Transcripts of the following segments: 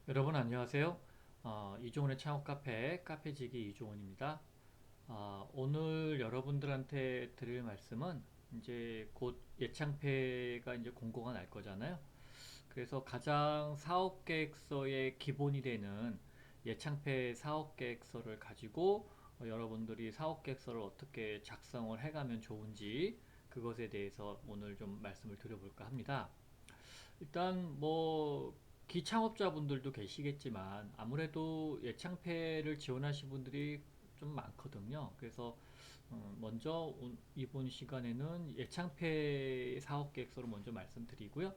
여러분 안녕하세요. 이종훈의 창업 카페 카페지기 이종훈입니다. 오늘 여러분들한테 드릴 말씀은 이제 곧 예창패가 이제 공고가 날 거잖아요. 그래서 가장 사업 계획서의 기본이 되는 예창패 사업 계획서를 가지고 여러분들이 사업 계획서를 어떻게 작성을 해가면 좋은지 그것에 대해서 오늘 좀 말씀을 드려볼까 합니다. 일단 뭐 기창업자분들도 계시겠지만 아무래도 예창패를 지원하신 분들이 좀 많거든요. 그래서 먼저 이번 시간에는 예창패 사업 계획서를 먼저 말씀드리고요.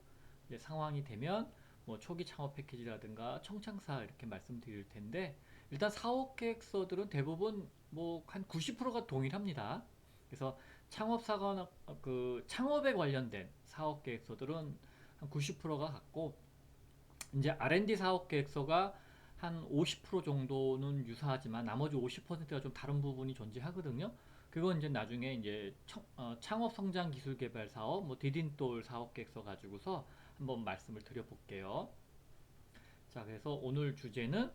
이제 상황이 되면 뭐 초기 창업 패키지라든가 청창사 이렇게 말씀드릴 텐데, 일단 사업 계획서들은 대부분 뭐 한 90%가 동일합니다. 그래서 창업사거나 그 창업에 관련된 사업 계획서들은 한 90%가 같고, 이제 R&D 사업 계획서가 한 50% 정도는 유사하지만 나머지 50%가 좀 다른 부분이 존재하거든요. 그건 이제 나중에 이제 창업 성장 기술 개발 사업, 뭐 디딤돌 사업 계획서 가지고서 한번 말씀을 드려볼게요. 자, 그래서 오늘 주제는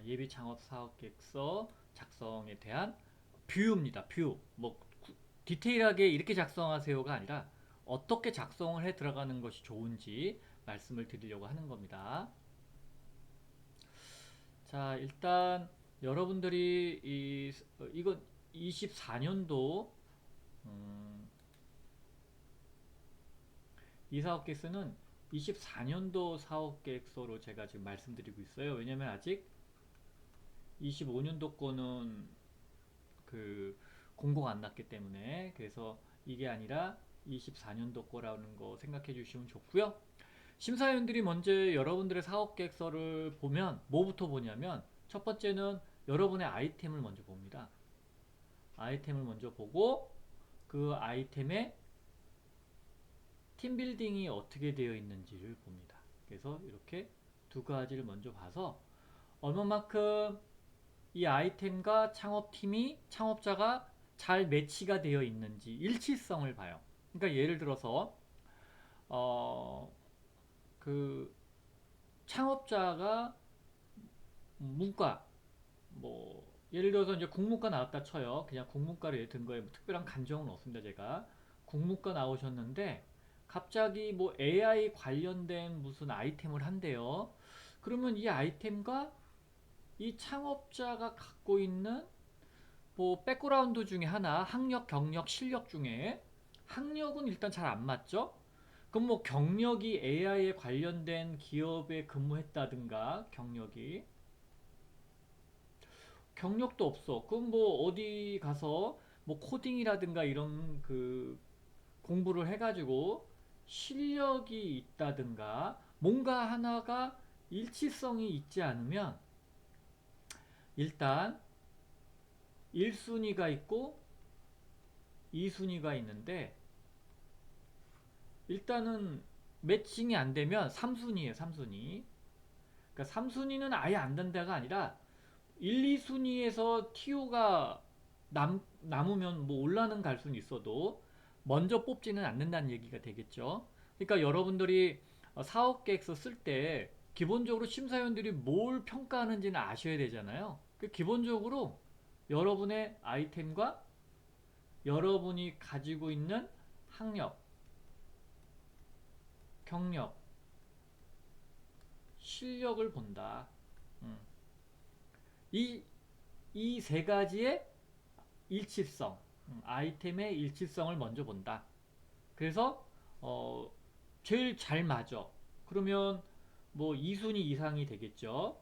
예비 창업 사업 계획서 작성에 대한 뷰입니다. 뷰. 뭐 디테일하게 이렇게 작성하세요가 아니라 어떻게 작성을 해 들어가는 것이 좋은지 말씀을 드리려고 하는 겁니다. 자, 일단 여러분들이 이건 24년도 이 사업 계획서는 24년도 사업 계획서로 제가 지금 말씀드리고 있어요. 왜냐면 아직 25년도 거는 그 공고가 안 났기 때문에. 그래서 이게 아니라 24년도 거라는 거 생각해 주시면 좋고요. 심사위원들이 먼저 여러분들의 사업 계획서를 보면 뭐부터 보냐면, 첫 번째는 여러분의 아이템을 먼저 봅니다. 아이템을 먼저 보고 그 아이템의 팀빌딩이 어떻게 되어 있는지를 봅니다. 그래서 이렇게 두 가지를 먼저 봐서 얼마만큼 이 아이템과 창업팀이, 창업자가 잘 매치가 되어 있는지 일치성을 봐요. 그러니까 예를 들어서 어, 그 창업자가 문과, 뭐 예를 들어서 이제 국문과 나왔다 쳐요. 그냥 국문과를 예를 든 거에 뭐 특별한 간정은 없습니다. 제가 국문과 나오셨는데 갑자기 뭐 AI 관련된 무슨 아이템을 한대요. 그러면 이 아이템과 이 창업자가 갖고 있는 뭐 백그라운드 중에 하나, 학력, 경력, 실력 중에 학력은 일단 잘 안 맞죠? 그럼 뭐 경력이 AI에 관련된 기업에 근무했다든가, 경력도 없어. 그럼 뭐 어디 가서 뭐 코딩이라든가 이런 그 공부를 해가지고 실력이 있다든가 뭔가 하나가 일치성이 있지 않으면, 일단 1순위가 있고 2순위가 있는데, 일단은 매칭이 안 되면 3순위에요, 3순위. 그러니까 3순위는 아예 안 된다가 아니라 1, 2순위에서 TO가 남으면 뭐 올라는 갈 수는 있어도 먼저 뽑지는 않는다는 얘기가 되겠죠. 그러니까 여러분들이 사업 계획서 쓸 때 기본적으로 심사위원들이 뭘 평가하는지는 아셔야 되잖아요. 그 기본적으로 여러분의 아이템과 여러분이 가지고 있는 학력, 경력, 실력을 본다. 음. 이 세 가지의 일치성, 아이템의 일치성을 먼저 본다. 그래서 어, 제일 잘 맞아. 그러면 뭐 2순위 이상이 되겠죠.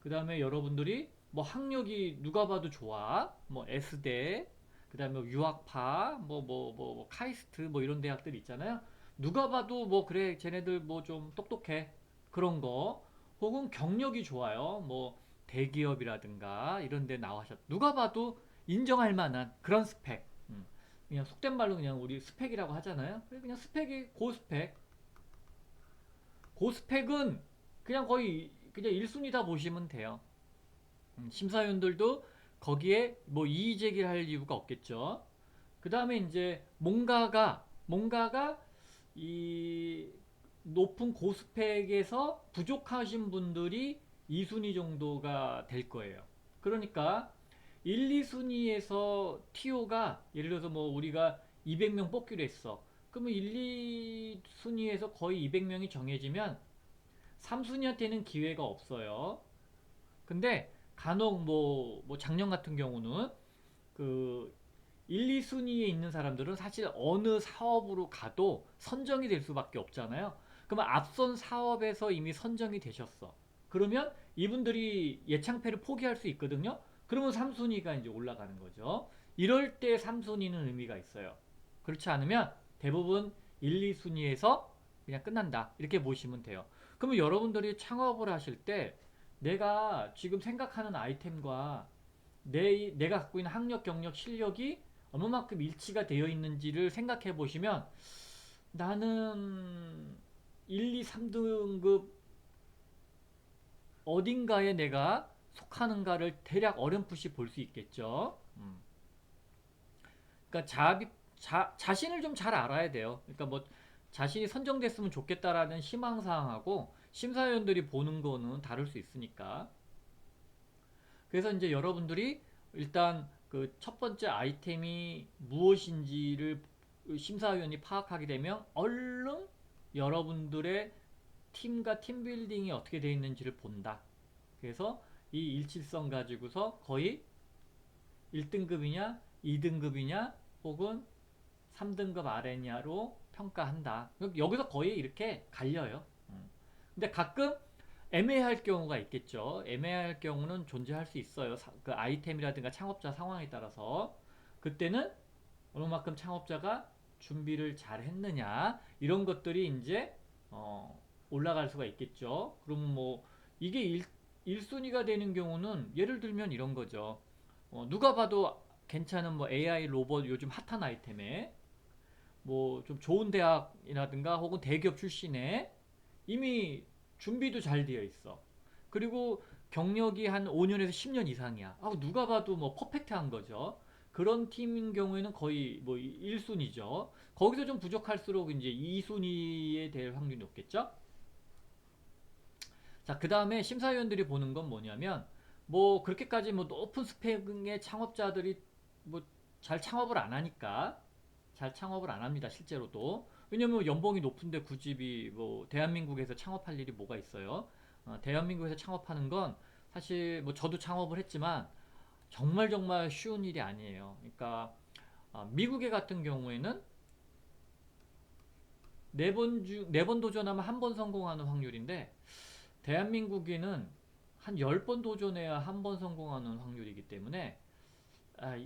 그 다음에 여러분들이 뭐 학력이 누가 봐도 좋아. 뭐 S대, 그 다음에 유학파, 뭐 카이스트 뭐 이런 대학들 있잖아요. 누가 봐도 뭐 그래 쟤네들 뭐 좀 똑똑해. 그런 거. 혹은 경력이 좋아요. 뭐 대기업이라든가 이런 데 나와셨. 누가 봐도 인정할 만한 그런 스펙. 그냥 속된 말로 그냥 우리 스펙이라고 하잖아요. 그냥 스펙이 고스펙. 고스펙은 그냥 거의 그냥 1순위다 보시면 돼요. 심사위원들도 거기에 뭐 이의 제기를 할 이유가 없겠죠. 그 다음에 이제 뭔가가 이 높은 고스펙에서 부족하신 분들이 2순위 정도가 될 거예요. 그러니까 1, 2순위에서 TO가 예를 들어서 뭐 우리가 200명 뽑기로 했어. 그러면 1, 2순위에서 거의 200명이 정해지면 3순위한테는 기회가 없어요. 근데 간혹 뭐 작년 같은 경우는 그 1, 2순위에 있는 사람들은 사실 어느 사업으로 가도 선정이 될 수밖에 없잖아요. 그러면 앞선 사업에서 이미 선정이 되셨어. 그러면 이분들이 예창패를 포기할 수 있거든요. 그러면 3순위가 이제 올라가는 거죠. 이럴 때 3순위는 의미가 있어요. 그렇지 않으면 대부분 1, 2순위에서 그냥 끝난다. 이렇게 보시면 돼요. 그러면 여러분들이 창업을 하실 때 내가 지금 생각하는 아이템과 내가 갖고 있는 학력, 경력, 실력이 얼마만큼 일치가 되어 있는지를 생각해 보시면 나는 1, 2, 3등급 어딘가에 내가 속하는가를 대략 어렴풋이 볼 수 있겠죠. 그러니까 자신을 좀 잘 알아야 돼요. 그러니까 뭐 자신이 선정됐으면 좋겠다라는 희망사항하고 심사위원들이 보는 거는 다를 수 있으니까. 그래서 이제 여러분들이 일단 그 첫 번째 아이템이 무엇인지를 심사위원이 파악하게 되면 얼른 여러분들의 팀과 팀빌딩이 어떻게 되어 있는지를 본다. 그래서 이 일치성 가지고서 거의 1등급이냐 2등급이냐 혹은 3등급 아래냐로 평가한다. 여기서 거의 이렇게 갈려요. 근데 가끔 애매할 경우가 있겠죠. 애매할 경우는 존재할 수 있어요. 그 아이템이라든가 창업자 상황에 따라서. 그때는 얼마만큼 창업자가 준비를 잘 했느냐 이런 것들이 이제 올라갈 수가 있겠죠. 그럼 뭐 이게 1순위가 되는 경우는 예를 들면 이런 거죠. 누가 봐도 괜찮은 뭐 AI 로봇 요즘 핫한 아이템에 뭐 좀 좋은 대학이라든가 혹은 대기업 출신에 이미 준비도 잘 되어 있어. 그리고 경력이 한 5년에서 10년 이상이야. 누가 봐도 뭐 퍼펙트한 거죠. 그런 팀인 경우에는 거의 뭐 1순위죠. 거기서 좀 부족할수록 이제 2순위에 될 확률이 높겠죠. 자, 그 다음에 심사위원들이 보는 건 뭐냐면 뭐 그렇게까지 뭐 높은 스펙의 창업자들이 뭐 잘 창업을 안 하니까 잘 창업을 안 합니다. 실제로도. 왜냐면 연봉이 높은데 굳이 뭐 대한민국에서 창업할 일이 뭐가 있어요? 대한민국에서 창업하는 건 사실 뭐 저도 창업을 했지만 정말 정말 쉬운 일이 아니에요. 그러니까 미국에 같은 경우에는 네 번 도전하면 한 번 성공하는 확률인데 대한민국에는 한 10번 도전해야 한 번 성공하는 확률이기 때문에 아,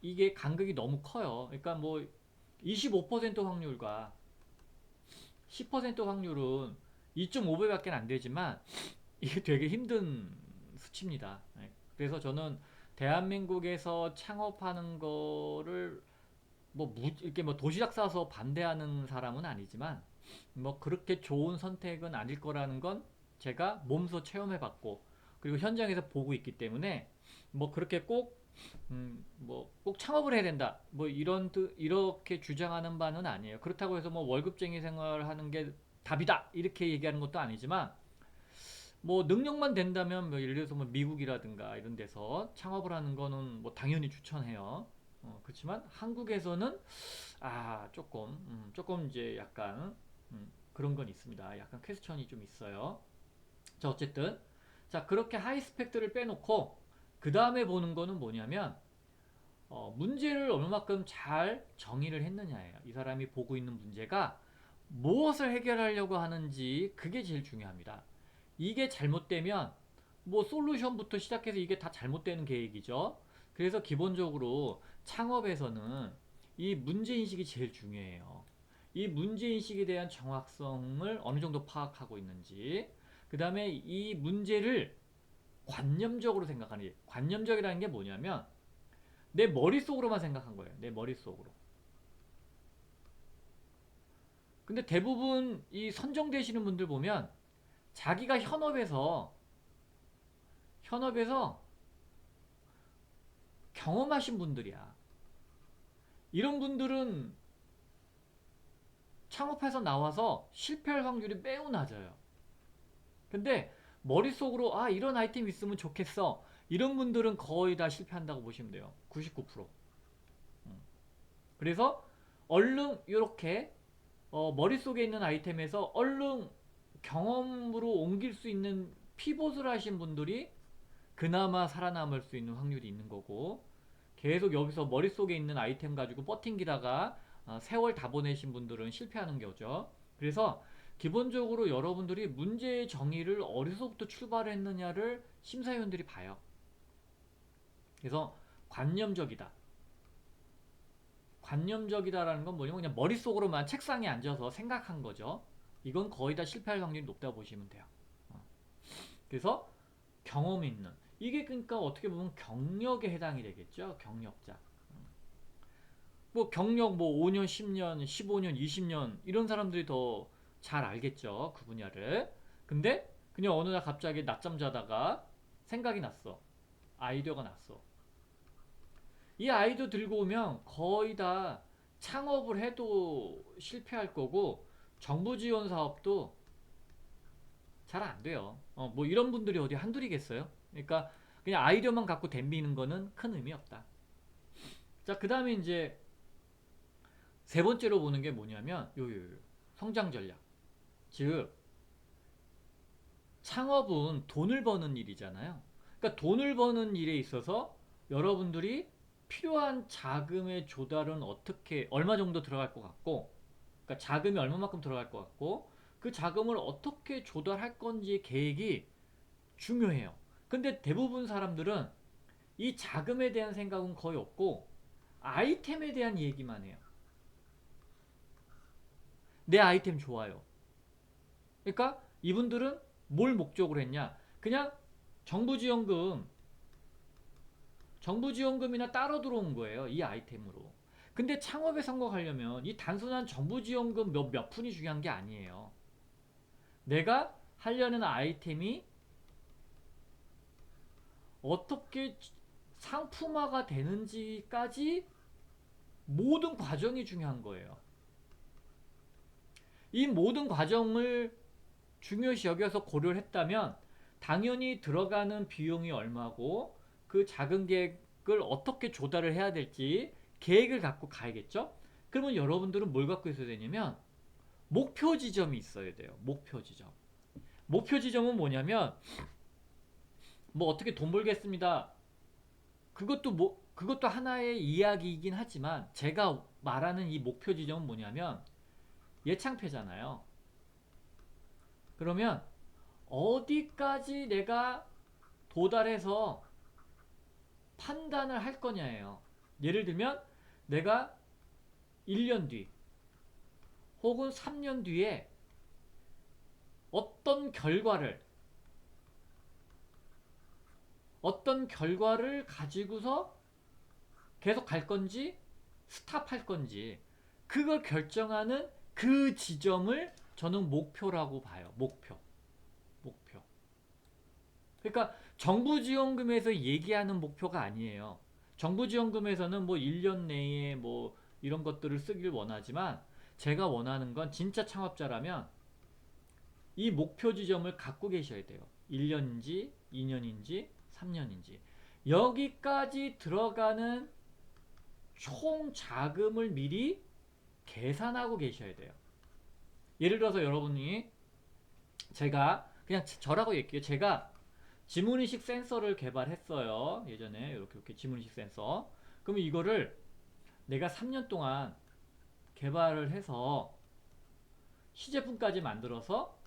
이게 간극이 너무 커요. 그러니까 뭐 25% 확률과 10% 확률은 2.5배밖에 안 되지만 이게 되게 힘든 수치입니다. 네. 그래서 저는 대한민국에서 창업하는 거를 뭐 이렇게 뭐 도시락 싸서 반대하는 사람은 아니지만 뭐 그렇게 좋은 선택은 아닐 거라는 건 제가 몸소 체험해 봤고 그리고 현장에서 보고 있기 때문에 뭐 그렇게 꼭 뭐 꼭 창업을 해야 된다. 뭐 이렇게 주장하는 바는 아니에요. 그렇다고 해서 뭐 월급쟁이 생활하는 게 답이다. 이렇게 얘기하는 것도 아니지만 뭐 능력만 된다면 뭐 예를 들어서 뭐 미국이라든가 이런 데서 창업을 하는 거는 뭐 당연히 추천해요. 그렇지만 한국에서는 조금 이제 약간 그런 건 있습니다. 약간 퀘스천이 좀 있어요. 자, 어쨌든 자, 그렇게 하이 스펙들을 빼놓고 그 다음에 보는 거는 뭐냐면 문제를 얼마만큼 잘 정의를 했느냐예요. 이 사람이 보고 있는 문제가 무엇을 해결하려고 하는지 그게 제일 중요합니다. 이게 잘못되면 뭐 솔루션부터 시작해서 이게 다 잘못되는 계획이죠. 그래서 기본적으로 창업에서는 이 문제인식이 제일 중요해요. 이 문제인식에 대한 정확성을 어느 정도 파악하고 있는지, 그 다음에 이 문제를 관념적으로 생각하는 게, 관념적이라는 게 뭐냐면 내 머릿속으로만 생각한 거예요. 내 머릿속으로. 근데 대부분 이 선정되시는 분들 보면 자기가 현업에서 경험하신 분들이야. 이런 분들은 창업해서 나와서 실패할 확률이 매우 낮아요. 근데 머릿속으로 아 이런 아이템 있으면 좋겠어 이런 분들은 거의 다 실패한다고 보시면 돼요. 99%. 그래서 얼른 이렇게 머릿속에 있는 아이템에서 얼른 경험으로 옮길 수 있는 피봇을 하신 분들이 그나마 살아남을 수 있는 확률이 있는 거고, 계속 여기서 머릿속에 있는 아이템 가지고 버팅기다가 세월 다 보내신 분들은 실패하는 거죠. 그래서 기본적으로 여러분들이 문제의 정의를 어디서부터 출발했느냐를 심사위원들이 봐요. 그래서 관념적이다. 관념적이다라는 건 뭐냐면 그냥 머릿속으로만 책상에 앉아서 생각한 거죠. 이건 거의 다 실패할 확률이 높다고 보시면 돼요. 그래서 경험 있는, 이게 그러니까 어떻게 보면 경력에 해당이 되겠죠. 경력자. 뭐 경력 뭐 5년, 10년, 15년, 20년 이런 사람들이 더 잘 알겠죠. 그 분야를. 근데 그냥 어느 날 갑자기 낮잠 자다가 생각이 났어. 아이디어가 났어. 이 아이디어 들고 오면 거의 다 창업을 해도 실패할 거고 정부 지원 사업도 잘 안 돼요. 뭐 이런 분들이 어디 한둘이겠어요? 그러니까 그냥 아이디어만 갖고 덤비는 거는 큰 의미 없다. 자, 그 다음에 이제 세 번째로 보는 게 뭐냐면 성장 전략. 즉 창업은 돈을 버는 일이잖아요. 그러니까 돈을 버는 일에 있어서 여러분들이 필요한 자금의 조달은 어떻게 얼마 정도 들어갈 것 같고, 그러니까 자금이 얼마만큼 들어갈 것 같고 그 자금을 어떻게 조달할 건지 계획이 중요해요. 근데 대부분 사람들은 이 자금에 대한 생각은 거의 없고 아이템에 대한 얘기만 해요. 내 아이템 좋아요. 그러니까 이분들은 뭘 목적으로 했냐? 그냥 정부지원금, 정부지원금이나 따로 들어온 거예요. 이 아이템으로. 근데 창업에 성공하려면 이 단순한 정부지원금 몇 푼이 중요한 게 아니에요. 내가 하려는 아이템이 어떻게 상품화가 되는지까지 모든 과정이 중요한 거예요. 이 모든 과정을 중요시 여겨서 고려를 했다면 당연히 들어가는 비용이 얼마고 그 작은 계획을 어떻게 조달을 해야 될지 계획을 갖고 가야겠죠? 그러면 여러분들은 뭘 갖고 있어야 되냐면 목표 지점이 있어야 돼요. 목표 지점. 목표 지점은 뭐냐면 뭐 어떻게 돈 벌겠습니다. 그것도 하나의 이야기이긴 하지만 제가 말하는 이 목표 지점은 뭐냐면 예창패잖아요. 그러면 어디까지 내가 도달해서 판단을 할 거냐예요. 예를 들면 내가 1년 뒤 혹은 3년 뒤에 어떤 결과를 가지고서 계속 갈 건지 스탑할 건지 그걸 결정하는 그 지점을 저는 목표라고 봐요. 목표. 그러니까 정부 지원금에서 얘기하는 목표가 아니에요. 정부 지원금에서는 뭐 1년 내에 뭐 이런 것들을 쓰길 원하지만 제가 원하는 건 진짜 창업자라면 이 목표 지점을 갖고 계셔야 돼요. 1년인지 2년인지 3년인지 여기까지 들어가는 총 자금을 미리 계산하고 계셔야 돼요. 예를 들어서 여러분이 제가 그냥 저라고 얘기해요. 제가 지문인식 센서를 개발했어요. 예전에 이렇게 지문인식 센서. 그러면 이거를 내가 3년 동안 개발을 해서 시제품까지 만들어서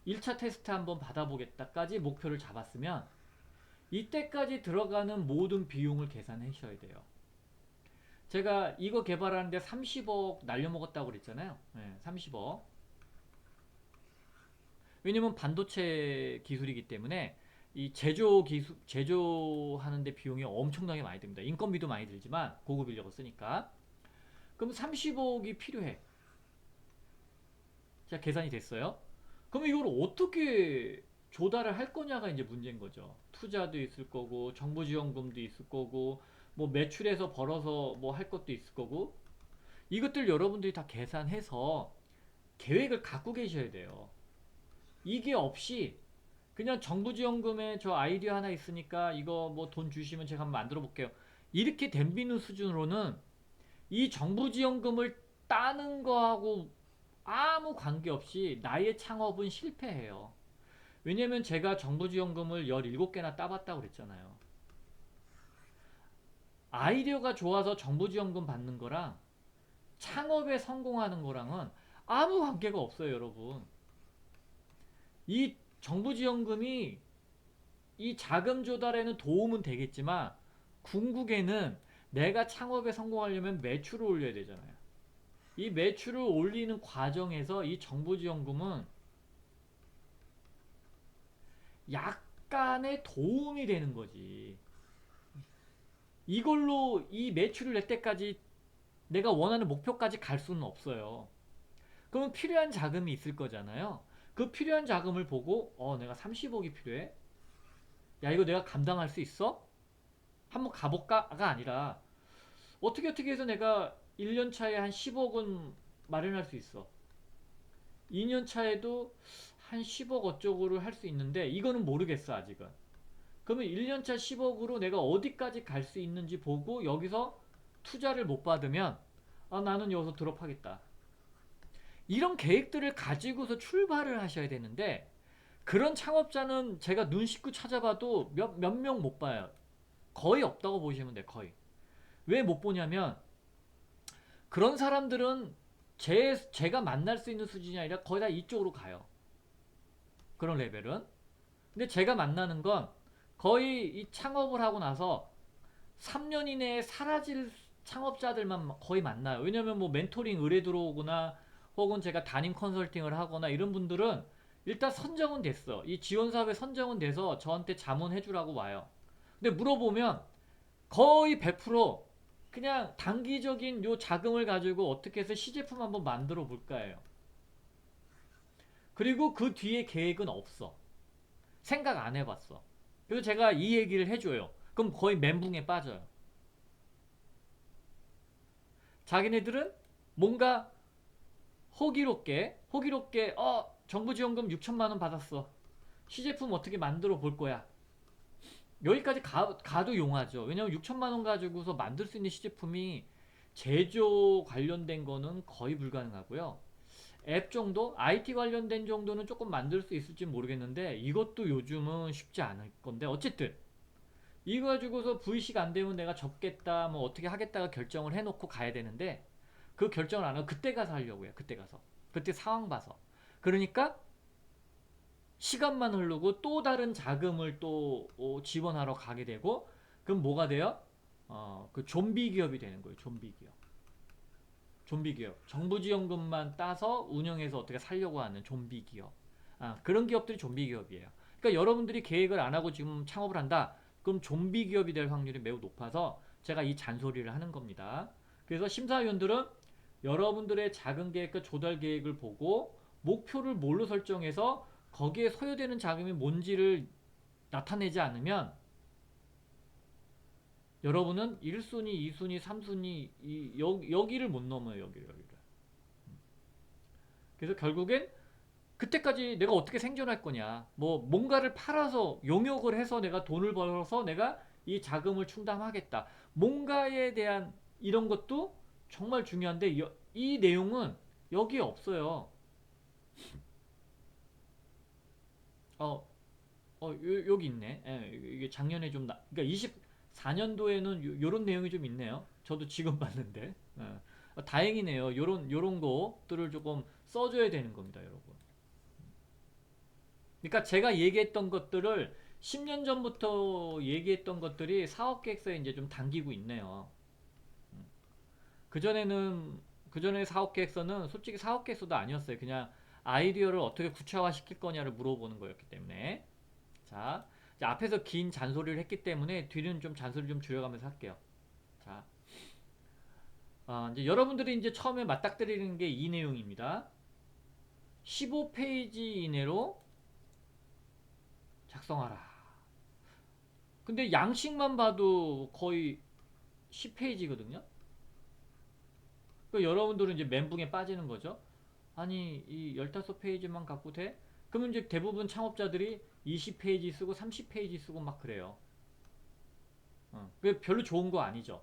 1차 테스트 한번 받아보겠다까지 목표를 잡았으면 이때까지 들어가는 모든 비용을 계산하셔야 돼요. 제가 이거 개발하는데 30억 날려먹었다고 그랬잖아요. 네, 30억. 왜냐면 반도체 기술이기 때문에 이 제조하는데 비용이 엄청나게 많이 듭니다. 인건비도 많이 들지만 고급 인력을 쓰니까. 그럼 30억이 필요해. 자, 계산이 됐어요. 그럼 이걸 어떻게 조달을 할 거냐가 이제 문제인 거죠. 투자도 있을 거고, 정부 지원금도 있을 거고, 뭐 매출에서 벌어서 뭐 할 것도 있을 거고, 이것들 여러분들이 다 계산해서 계획을 갖고 계셔야 돼요. 이게 없이 그냥 정부지원금에 저 아이디어 하나 있으니까 이거 뭐 돈 주시면 제가 한번 만들어 볼게요, 이렇게 덤비는 수준으로는 이 정부지원금을 따는 거하고 아무 관계없이 나의 창업은 실패해요. 왜냐면 제가 정부지원금을 17개나 따봤다고 그랬잖아요. 아이디어가 좋아서 정부지원금 받는 거랑 창업에 성공하는 거랑은 아무 관계가 없어요, 여러분. 이 정부지원금이 이 자금 조달에는 도움은 되겠지만 궁극에는 내가 창업에 성공하려면 매출을 올려야 되잖아요. 이 매출을 올리는 과정에서 이 정부지원금은 약간의 도움이 되는 거지. 이걸로 이 매출을 낼 때까지 내가 원하는 목표까지 갈 수는 없어요. 그러면 필요한 자금이 있을 거잖아요. 그 필요한 자금을 보고 내가 30억이 필요해? 야, 이거 내가 감당할 수 있어? 한번 가볼까가 아니라 어떻게 해서 내가 1년 차에 한 10억은 마련할 수 있어. 2년 차에도 한 10억 어쩌고를 할 수 있는데 이거는 모르겠어, 아직은. 그러면 1년차 10억으로 내가 어디까지 갈 수 있는지 보고 여기서 투자를 못 받으면 나는 여기서 드롭하겠다. 이런 계획들을 가지고서 출발을 하셔야 되는데 그런 창업자는 제가 눈 씻고 찾아봐도 몇 명 못 봐요. 거의 없다고 보시면 돼요. 거의. 왜 못 보냐면 그런 사람들은 제가 만날 수 있는 수준이 아니라 거의 다 이쪽으로 가요. 그런 레벨은. 근데 제가 만나는 건 거의 이 창업을 하고 나서 3년 이내에 사라질 창업자들만 거의 만나요. 왜냐면 뭐 멘토링 의뢰 들어오거나 혹은 제가 담임 컨설팅을 하거나 이런 분들은 일단 선정은 됐어. 이 지원사업에 선정은 돼서 저한테 자문해 주라고 와요. 근데 물어보면 거의 100% 그냥 단기적인 요 자금을 가지고 어떻게 해서 시제품 한번 만들어 볼까예요. 그리고 그 뒤에 계획은 없어. 생각 안 해봤어. 그래서 제가 이 얘기를 해줘요. 그럼 거의 멘붕에 빠져요. 자기네들은 뭔가 호기롭게 정부 지원금 6천만 원 받았어. 시제품 어떻게 만들어 볼 거야. 여기까지 가도 용하죠. 왜냐면 6천만 원 가지고서 만들 수 있는 시제품이 제조 관련된 거는 거의 불가능하고요. 앱 정도? IT 관련된 정도는 조금 만들 수 있을지 모르겠는데 이것도 요즘은 쉽지 않을 건데 어쨌든 이거 가지고서 VC가 안 되면 내가 접겠다 뭐 어떻게 하겠다가 결정을 해놓고 가야 되는데 그 결정을 안 하고 그때 가서 하려고 해요. 그때 가서. 그때 상황 봐서. 그러니까 시간만 흐르고 또 다른 자금을 또 지원하러 가게 되고 그럼 뭐가 돼요? 그 좀비 기업이 되는 거예요. 좀비 기업. 좀비 기업. 정부 지원금만 따서 운영해서 어떻게 살려고 하는 좀비 기업. 그런 기업들이 좀비 기업이에요. 그러니까 여러분들이 계획을 안 하고 지금 창업을 한다. 그럼 좀비 기업이 될 확률이 매우 높아서 제가 이 잔소리를 하는 겁니다. 그래서 심사위원들은 여러분들의 작은 계획과 조달 계획을 보고 목표를 뭘로 설정해서 거기에 소요되는 자금이 뭔지를 나타내지 않으면 여러분은 1순위, 2순위, 3순위 여기를 못 넘어요. 여기를. 그래서 결국엔 그때까지 내가 어떻게 생존할 거냐. 뭐 뭔가를 팔아서 용역을 해서 내가 돈을 벌어서 내가 이 자금을 충당하겠다. 뭔가에 대한 이런 것도 정말 중요한데 이 내용은 여기에 없어요. 어, 여기 있네. 예, 이게 작년에 좀 그러니까 24년도에는 요런 내용이 좀 있네요. 저도 지금 봤는데. 예. 다행이네요. 요런 것들을 조금 써줘야 되는 겁니다, 여러분. 그러니까 제가 얘기했던 것들을 10년 전부터 얘기했던 것들이 사업계획서에 이제 좀 담기고 있네요. 그전에는, 그전에 사업계획서는 솔직히 사업계획서도 아니었어요. 그냥 아이디어를 어떻게 구체화시킬 거냐를 물어보는 거였기 때문에. 자, 이제 앞에서 긴 잔소리를 했기 때문에 뒤는 좀 잔소리 좀 줄여가면서 할게요. 자, 이제 여러분들이 이제 처음에 맞닥뜨리는 게 이 내용입니다. 15페이지 이내로 작성하라. 근데 양식만 봐도 거의 10페이지거든요. 그 여러분들은 이제 멘붕에 빠지는 거죠. 아니, 이 15페이지만 갖고 돼? 그러면 이제 대부분 창업자들이 20페이지 쓰고 30페이지 쓰고 막 그래요. 그게 별로 좋은 거 아니죠.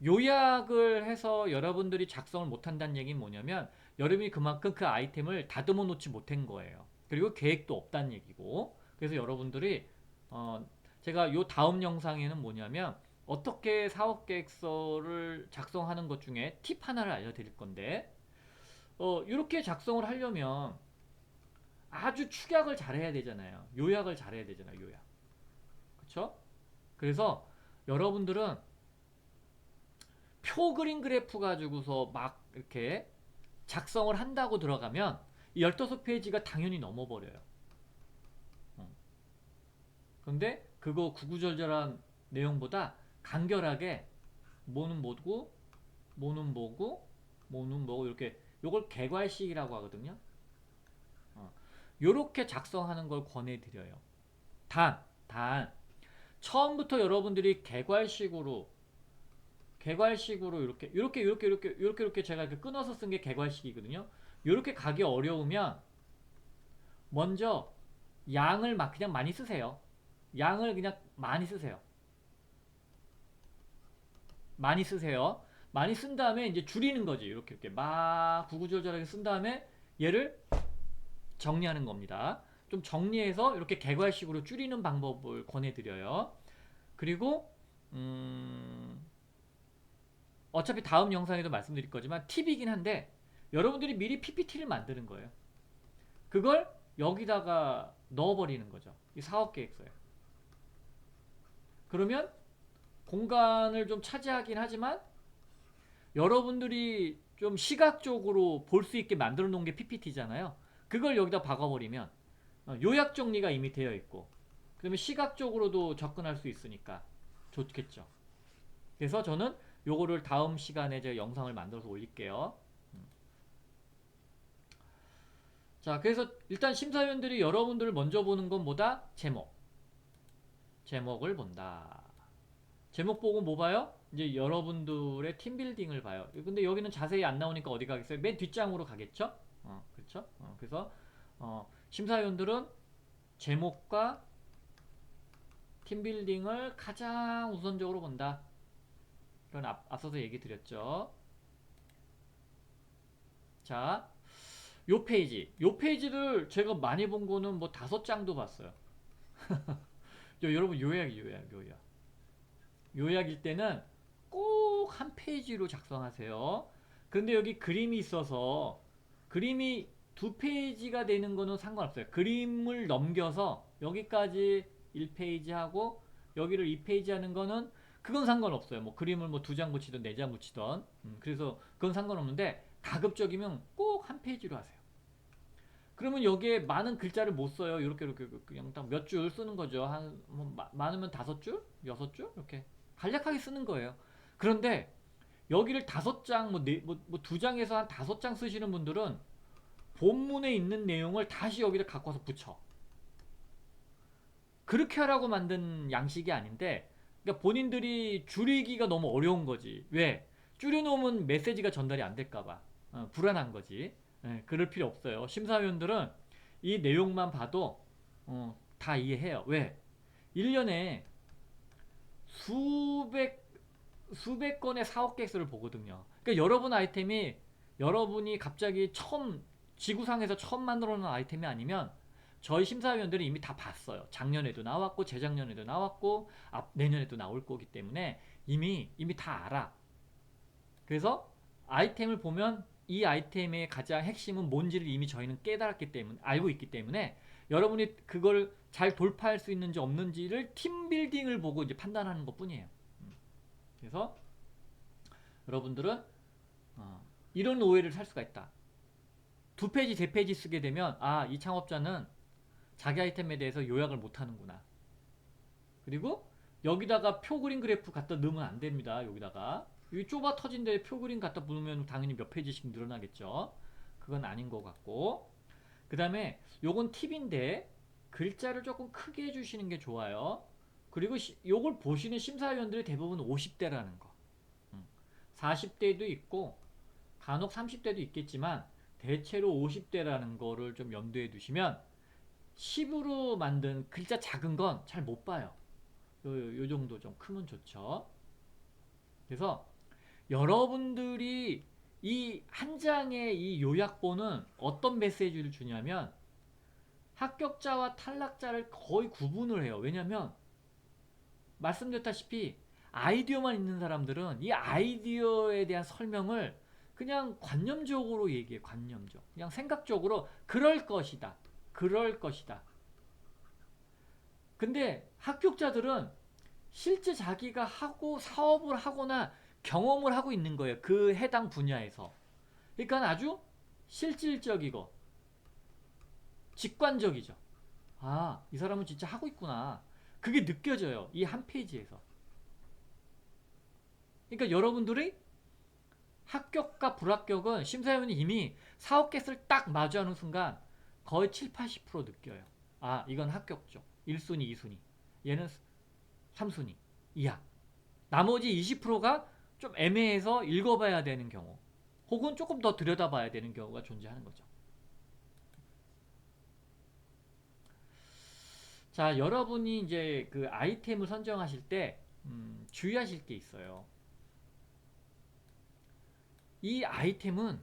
요약을 해서 여러분들이 작성을 못한다는 얘기는 뭐냐면 여러분이 그만큼 그 아이템을 다듬어 놓지 못한 거예요. 그리고 계획도 없다는 얘기고. 그래서 여러분들이 제가 요 다음 영상에는 뭐냐면 어떻게 사업계획서를 작성하는 것 중에 팁 하나를 알려드릴 건데 이렇게 작성을 하려면 아주 축약을 잘해야 되잖아요. 요약을 잘해야 되잖아요. 요약. 그쵸? 그래서 여러분들은 표 그림 그래프 가지고서 막 이렇게 작성을 한다고 들어가면 15페이지가 당연히 넘어버려요. 그런데 그거 구구절절한 내용보다 간결하게 뭐는 뭐고 뭐는 뭐고 뭐는 뭐고 이렇게 요걸 개괄식이라고 하거든요. 요렇게 작성하는 걸 권해드려요. 단 처음부터 여러분들이 개괄식으로 이렇게 제가 이렇게 끊어서 쓴 게 개괄식이거든요. 이렇게 가기 어려우면 먼저 양을 막 그냥 많이 쓰세요. 양을 그냥 많이 쓰세요. 많이 쓰세요. 많이 쓴 다음에 이제 줄이는 거지. 이렇게 막 구구절절하게 쓴 다음에 얘를 정리하는 겁니다. 좀 정리해서 이렇게 개괄식으로 줄이는 방법을 권해드려요. 그리고 어차피 다음 영상에도 말씀드릴 거지만 팁이긴 한데 여러분들이 미리 PPT를 만드는 거예요. 그걸 여기다가 넣어버리는 거죠. 이 사업계획서에. 그러면 공간을 좀 차지하긴 하지만 여러분들이 좀 시각적으로 볼 수 있게 만들어 놓은 게 PPT잖아요. 그걸 여기다 박아버리면 요약 정리가 이미 되어 있고 그러면 시각적으로도 접근할 수 있으니까 좋겠죠. 그래서 저는 요거를 다음 시간에 제가 영상을 만들어서 올릴게요. 자, 그래서 일단 심사위원들이 여러분들을 먼저 보는 건 뭐다? 제목을 본다. 제목 보고 뭐 봐요? 이제 여러분들의 팀빌딩을 봐요. 근데 여기는 자세히 안 나오니까 어디 가겠어요? 맨 뒷장으로 가겠죠? 그렇죠? 그래서 심사위원들은 제목과 팀빌딩을 가장 우선적으로 본다. 이런 앞서서 얘기 드렸죠. 자, 요 페이지를 제가 많이 본 거는 뭐 5장도 봤어요. 여러분 요약. 요약일 때는 꼭 한 페이지로 작성하세요. 근데 여기 그림이 있어서 그림이 2페이지가 되는 거는 상관없어요. 그림을 넘겨서 여기까지 1페이지 하고 여기를 2페이지 하는 거는 그건 상관없어요. 뭐 그림을 뭐 2장 붙이든 4장 붙이든 그래서 그건 상관없는데 가급적이면 꼭 한 페이지로 하세요. 그러면 여기에 많은 글자를 못 써요. 이렇게 그냥 딱 몇 줄 쓰는 거죠. 뭐 많으면 5줄? 6줄? 이렇게 간략하게 쓰는 거예요. 그런데 여기를 5장, 뭐 2장에서 한 5장 쓰시는 분들은 본문에 있는 내용을 다시 여기다 갖고 와서 붙여. 그렇게 하라고 만든 양식이 아닌데, 그러니까 본인들이 줄이기가 너무 어려운 거지. 왜? 줄여놓으면 메시지가 전달이 안 될까봐. 불안한 거지. 그럴 필요 없어요. 심사위원들은 이 내용만 봐도 다 이해해요. 왜? 1년에 수백 건의 사업 계획서를 보거든요. 그러니까 여러분 아이템이 여러분이 갑자기 지구상에서 처음 만들어 놓은 아이템이 아니면 저희 심사위원들이 이미 다 봤어요. 작년에도 나왔고 재작년에도 나왔고 내년에도 나올 거기 때문에 이미 다 알아. 그래서 아이템을 보면 이 아이템의 가장 핵심은 뭔지를 이미 저희는 깨달았기 때문에 알고 있기 때문에 여러분이 그걸 잘 돌파할 수 있는지 없는지를 팀빌딩을 보고 이제 판단하는 것 뿐이에요. 그래서 여러분들은 이런 오해를 살 수가 있다. 2페이지, 3페이지 쓰게 되면 이 창업자는 자기 아이템에 대해서 요약을 못하는구나. 그리고 여기다가 표 그림 그래프 갖다 넣으면 안 됩니다. 여기다가 이 좁아 터진 데에 표 그림 갖다 넣으면 당연히 몇 페이지씩 늘어나겠죠. 그건 아닌 것 같고 그 다음에 요건 팁인데 글자를 조금 크게 해주시는 게 좋아요. 그리고 요걸 보시는 심사위원들이 대부분 50대라는 거. 40대도 있고 간혹 30대도 있겠지만 대체로 50대라는 거를 좀 염두에 두시면 10으로 만든 글자 작은 건 잘 못 봐요. 요 정도 좀 크면 좋죠. 그래서 여러분들이 이 한 장의 이 요약본은 어떤 메시지를 주냐면 합격자와 탈락자를 거의 구분을 해요. 왜냐면 말씀드렸다시피 아이디어만 있는 사람들은 이 아이디어에 대한 설명을 그냥 관념적으로 얘기해. 관념적. 그냥 생각적으로 그럴 것이다. 그럴 것이다. 근데 합격자들은 실제 자기가 하고 사업을 하거나 경험을 하고 있는 거예요. 그 해당 분야에서. 그러니까 아주 실질적이고 직관적이죠. 아, 이 사람은 진짜 하고 있구나. 그게 느껴져요. 이 한 페이지에서. 그러니까 여러분들이 합격과 불합격은 심사위원이 이미 사업 개수를 딱 마주하는 순간 거의 7, 80% 느껴요. 아, 이건 합격죠. 1순위, 2순위. 얘는 3순위 이하. 나머지 20%가 좀 애매해서 읽어봐야 되는 경우 혹은 조금 더 들여다봐야 되는 경우가 존재하는 거죠. 자, 여러분이 이제 그 아이템을 선정하실 때 주의하실 게 있어요. 이 아이템은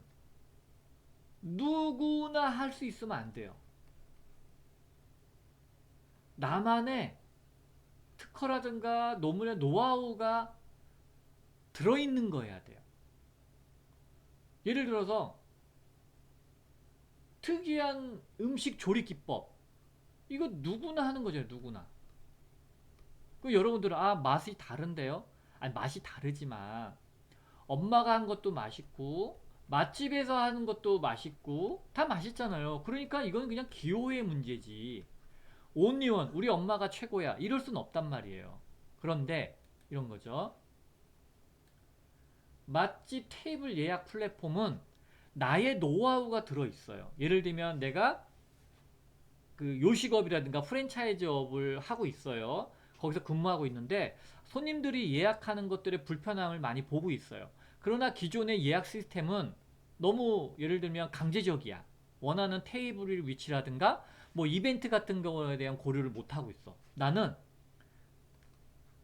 누구나 할 수 있으면 안 돼요. 나만의 특허라든가 논문의 노하우가 들어있는 거여야 돼요. 예를 들어서 특이한 음식 조리 기법, 이거 누구나 하는 거죠. 누구나. 그 여러분들은 아, 맛이 다른데요? 아니, 맛이 다르지만 엄마가 한 것도 맛있고 맛집에서 하는 것도 맛있고 다 맛있잖아요. 그러니까 이건 그냥 기호의 문제지. 온리원 우리 엄마가 최고야 이럴 순 없단 말이에요. 그런데 이런 거죠. 맛집 테이블 예약 플랫폼은 나의 노하우가 들어있어요. 예를 들면 내가 그 요식업이라든가 프랜차이즈업을 하고 있어요. 거기서 근무하고 있는데 손님들이 예약하는 것들의 불편함을 많이 보고 있어요. 그러나 기존의 예약 시스템은 너무 예를 들면 강제적이야. 원하는 테이블 위치라든가 뭐 이벤트 같은 경우에 대한 고려를 못하고 있어. 나는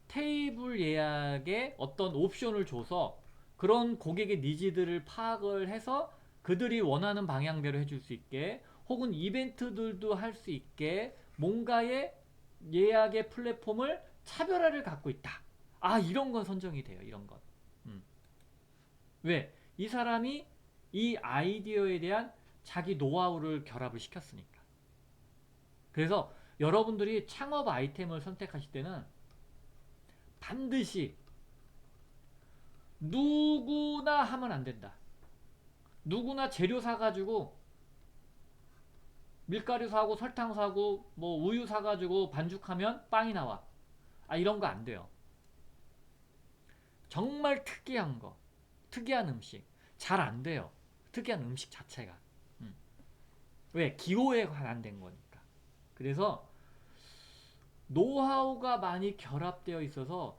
테이블 예약에 어떤 옵션을 줘서 그런 고객의 니즈들을 파악을 해서 그들이 원하는 방향대로 해줄 수 있게 혹은 이벤트들도 할 수 있게 뭔가의 예약의 플랫폼을 차별화를 갖고 있다. 아, 이런 건 선정이 돼요. 이런 건. 왜? 이 사람이 이 아이디어에 대한 자기 노하우를 결합을 시켰으니까. 그래서 여러분들이 창업 아이템을 선택하실 때는 반드시 누구나 하면 안 된다. 누구나 재료 사가지고 밀가루 사고 설탕 사고 뭐 우유 사가지고 반죽하면 빵이 나와. 아, 이런 거 안 돼요. 정말 특이한 거, 특이한 음식 잘 안 돼요. 특이한 음식 자체가. 왜? 기호에 관한된 거니까. 그래서 노하우가 많이 결합되어 있어서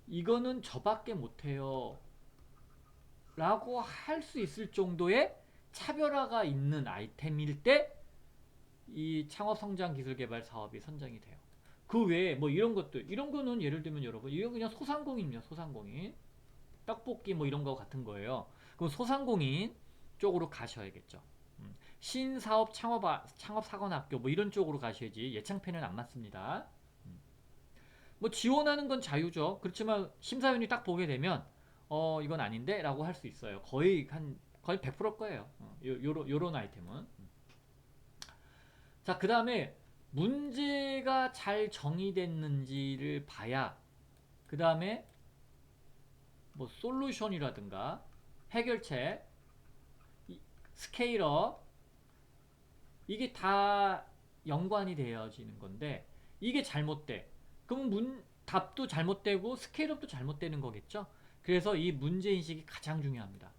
이거는 저밖에 못해요 라고 할 수 있을 정도의 차별화가 있는 아이템일 때 이 창업성장기술개발 사업이 선정이 돼요. 그 외에 뭐 이런 것들, 이런 거는 예를 들면 여러분 이건 그냥 소상공인이요. 소상공인 떡볶이 뭐 이런 거 같은 거예요. 그럼 소상공인 쪽으로 가셔야겠죠. 신사업 창업사관학교 뭐 이런 쪽으로 가셔야지 예창패는 안 맞습니다. 뭐 지원하는 건 자유죠. 그렇지만 심사위원이 딱 보게 되면 이건 아닌데 라고 할 수 있어요. 거의 100%일 거예요. 요런 아이템은. 자, 그 다음에 문제가 잘 정의됐는지를 봐야 그 다음에 뭐 솔루션이라든가 해결책, 스케일업 이게 다 연관이 되어지는 건데 이게 잘못돼. 그럼 답도 잘못되고 스케일업도 잘못되는 거겠죠. 그래서 이 문제인식이 가장 중요합니다.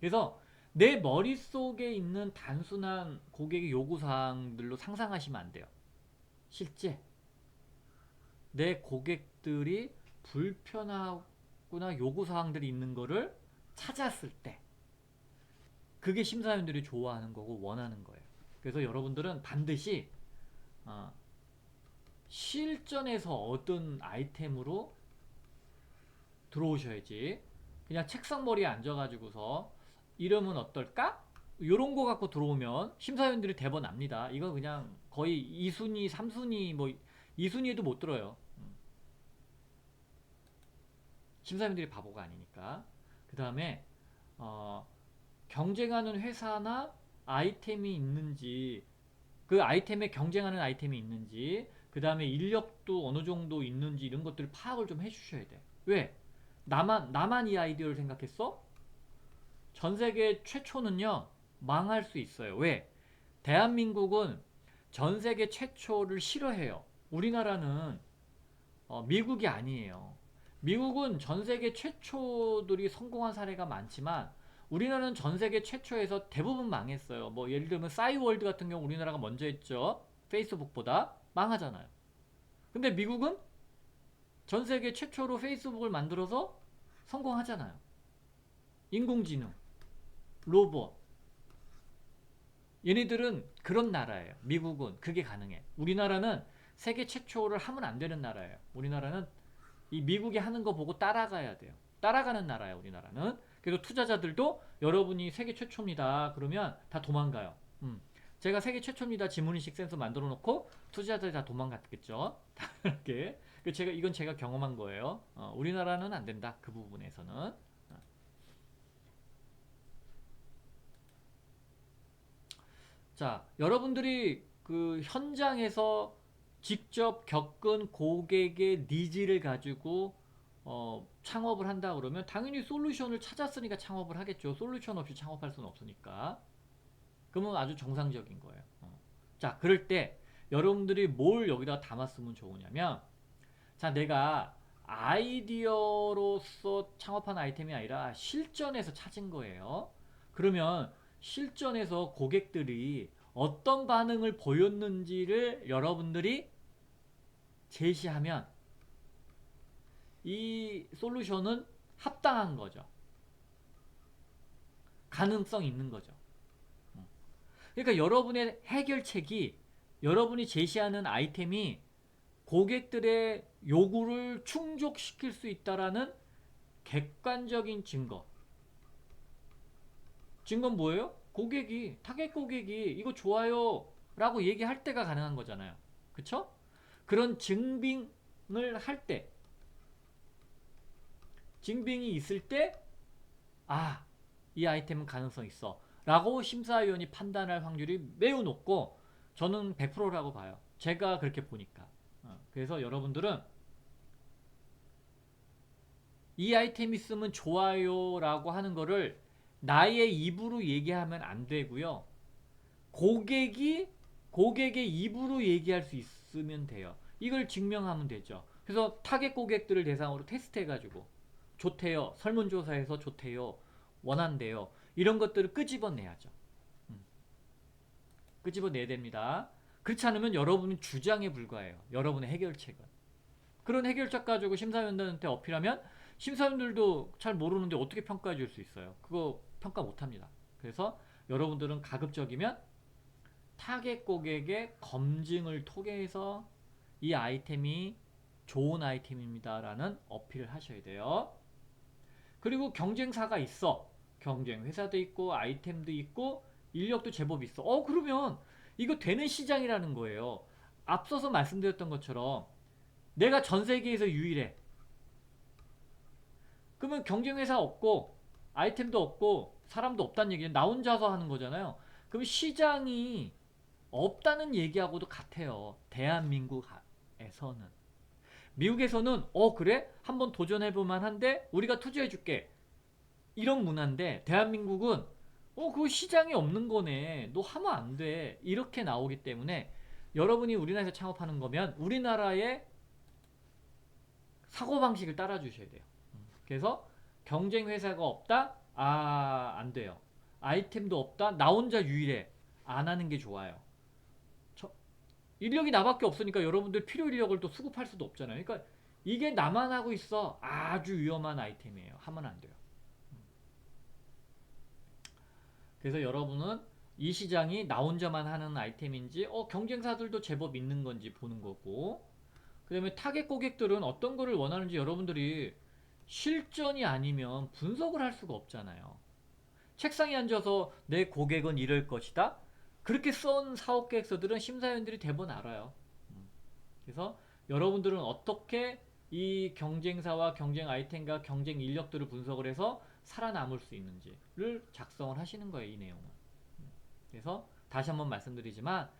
그래서 내 머릿속에 있는 단순한 고객의 요구사항들로 상상하시면 안 돼요. 실제 내 고객들이 불편하거나 요구사항들이 있는 거를 찾았을 때 그게 심사위원들이 좋아하는 거고 원하는 거예요. 그래서 여러분들은 반드시 어, 실전에서 얻은 아이템으로 들어오셔야지 그냥 책상머리에 앉아가지고서 이름은 어떨까? 요런 거 갖고 들어오면 심사위원들이 대번납니다. 이거 그냥 거의 2순위, 3순위 뭐 2순위에도 못 들어요. 심사위원들이 바보가 아니니까. 그 다음에 경쟁하는 회사나 아이템이 있는지 그 아이템에 경쟁하는 아이템이 있는지 그 다음에 인력도 어느 정도 있는지 이런 것들을 파악을 좀 해주셔야 돼. 왜? 나만 이 아이디어를 생각했어? 전 세계 최초는요 망할 수 있어요. 왜? 대한민국은 전 세계 최초를 싫어해요. 우리나라는 미국이 아니에요. 미국은 전 세계 최초들이 성공한 사례가 많지만 우리나라는 전 세계 최초에서 대부분 망했어요. 뭐 예를 들면 싸이월드 같은 경우 우리나라가 먼저 했죠. 페이스북보다 망하잖아요. 근데 미국은 전 세계 최초로 페이스북을 만들어서 성공하잖아요. 인공지능, 로봇. 얘네들은 그런 나라예요. 미국은 그게 가능해. 우리나라는 세계 최초를 하면 안 되는 나라예요. 우리나라는 이 미국이 하는 거 보고 따라가야 돼요. 따라가는 나라예요, 우리나라는. 그래서 투자자들도 여러분이 세계 최초입니다. 그러면 다 도망가요. 제가 세계 최초입니다. 지문인식 센서 만들어 놓고 투자자들이 다 도망갔겠죠. 이렇게. 이건 제가 경험한 거예요. 우리나라는 안 된다. 그 부분에서는. 자, 여러분들이 그 현장에서 직접 겪은 고객의 니즈를 가지고 창업을 한다 그러면 당연히 솔루션을 찾았으니까 창업을 하겠죠. 솔루션 없이 창업할 수는 없으니까. 그러면 아주 정상적인 거예요. 자, 그럴 때 여러분들이 뭘 여기다 담았으면 좋으냐면 자, 내가 아이디어로서 창업한 아이템이 아니라 실전에서 찾은 거예요. 그러면 실전에서 고객들이 어떤 반응을 보였는지를 여러분들이 제시하면 이 솔루션은 합당한 거죠. 가능성 있는 거죠. 그러니까 여러분의 해결책이 여러분이 제시하는 아이템이 고객들의 요구를 충족시킬 수 있다라는 객관적인 증거. 증거는 뭐예요? 타겟 고객이 이거 좋아요 라고 얘기할 때가 가능한 거잖아요. 그쵸? 그런 증빙을 할 때, 증빙이 있을 때, 이 아이템은 가능성 있어 라고 심사위원이 판단할 확률이 매우 높고 저는 100%라고 봐요. 제가 그렇게 보니까. 그래서 여러분들은 이 아이템 있으면 좋아요 라고 하는 거를 나의 입으로 얘기하면 안 되고요. 고객의 입으로 얘기할 수 있으면 돼요. 이걸 증명하면 되죠. 그래서 타겟 고객들을 대상으로 테스트해가지고 좋대요. 설문조사에서 좋대요. 원한대요. 이런 것들을 끄집어내야죠. 끄집어내야 됩니다. 그렇지 않으면 여러분은 주장에 불과해요. 여러분의 해결책은. 그런 해결책 가지고 심사위원들한테 어필하면 심사위원들도 잘 모르는데 어떻게 평가해 줄 수 있어요. 그거 평가 못합니다. 그래서 여러분들은 가급적이면 타겟 고객의 검증을 통해서 이 아이템이 좋은 아이템입니다 라는 어필을 하셔야 돼요. 그리고 경쟁사가 있어. 경쟁 회사도 있고 아이템도 있고 인력도 제법 있어. 그러면 이거 되는 시장이라는 거예요. 앞서서 말씀드렸던 것처럼 내가 전 세계에서 유일해. 그러면 경쟁회사 없고 아이템도 없고 사람도 없다는 얘기는 나 혼자서 하는 거잖아요. 그럼 시장이 없다는 얘기하고도 같아요. 대한민국에서는. 미국에서는 그래? 한번 도전해볼 만한데 우리가 투자해줄게. 이런 문화인데 대한민국은 그거 시장이 없는 거네. 너 하면 안 돼. 이렇게 나오기 때문에 여러분이 우리나라에서 창업하는 거면 우리나라의 사고방식을 따라주셔야 돼요. 그래서 경쟁 회사가 없다? 안 돼요. 아이템도 없다? 나 혼자 유일해. 안 하는 게 좋아요. 인력이 나밖에 없으니까 여러분들 필요 인력을 또 수급할 수도 없잖아요. 그러니까 이게 나만 하고 있어. 아주 위험한 아이템이에요. 하면 안 돼요. 그래서 여러분은 이 시장이 나 혼자만 하는 아이템인지 경쟁사들도 제법 있는 건지 보는 거고, 그 다음에 타겟 고객들은 어떤 거를 원하는지 여러분들이 실전이 아니면 분석을 할 수가 없잖아요. 책상에 앉아서 내 고객은 이럴 것이다, 그렇게 써온 사업 계획서들은 심사위원들이 대부분 알아요. 그래서 여러분들은 어떻게 이 경쟁사와 경쟁 아이템과 경쟁 인력들을 분석을 해서 살아남을 수 있는지를 작성을 하시는 거예요, 이 내용은. 그래서 다시 한번 말씀드리지만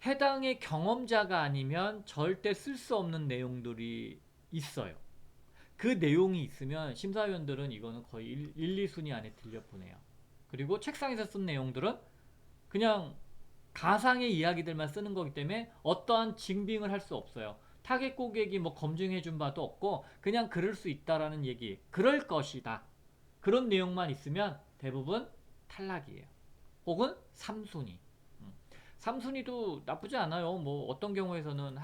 해당의 경험자가 아니면 절대 쓸 수 없는 내용들이 있어요. 그 내용이 있으면 심사위원들은 이거는 거의 1, 2순위 안에 들려보내요. 그리고 책상에서 쓴 내용들은 그냥 가상의 이야기들만 쓰는 거기 때문에 어떠한 증빙을 할 수 없어요. 타겟 고객이 뭐 검증해 준 바도 없고 그냥 그럴 수 있다라는 얘기, 그럴 것이다, 그런 내용만 있으면 대부분 탈락이에요. 혹은 3순위. 3순위도 나쁘지 않아요. 뭐 어떤 경우에서는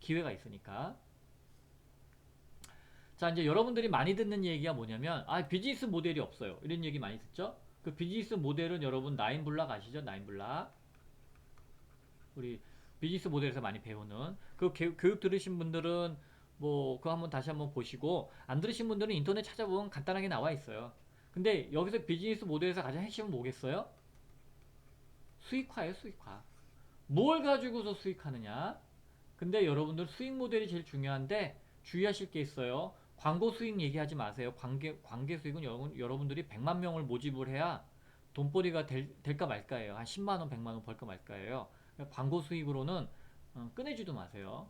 기회가 있으니까. 자, 이제 여러분들이 많이 듣는 얘기가 뭐냐면, 비즈니스 모델이 없어요, 이런 얘기 많이 듣죠. 그 비즈니스 모델은 여러분 나인블락 아시죠? 나인블락. 우리 비즈니스 모델에서 많이 배우는 그 교육 들으신 분들은 뭐 그거 한번 다시 한번 보시고, 안 들으신 분들은 인터넷 찾아보면 간단하게 나와 있어요. 근데 여기서 비즈니스 모델에서 가장 핵심은 뭐겠어요? 수익화예요, 수익화. 뭘 가지고서 수익하느냐. 근데 여러분들 수익 모델이 제일 중요한데 주의하실 게 있어요. 광고 수익 얘기하지 마세요. 관계 수익은 여러분들이 100만 명을 모집을 해야 돈벌이가 될까 말까예요. 한 10만 원, 100만 원 벌까 말까예요. 광고 수익으로는 꺼내지도 마세요.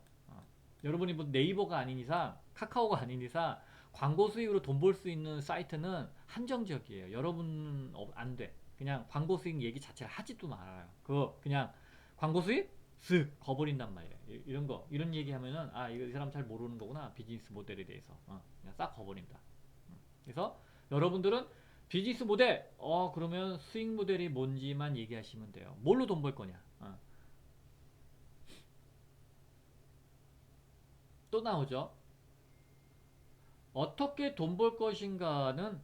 여러분이 뭐 네이버가 아닌 이상, 카카오가 아닌 이상 광고 수익으로 돈 벌 수 있는 사이트는 한정적이에요. 여러분 안 돼. 그냥 광고 수익 얘기 자체를 하지도 말아요. 그거 그냥 광고 수익 쓱 거버린단 말이에요. 이런 거, 이런 얘기 하면은 이거 이 사람 잘 모르는 거구나, 비즈니스 모델에 대해서. 그냥 싹 거버린다. 그래서 여러분들은 비즈니스 모델, 그러면 수익 모델이 뭔지만 얘기하시면 돼요. 뭘로 돈 벌 거냐. 또 나오죠. 어떻게 돈 벌 것인가는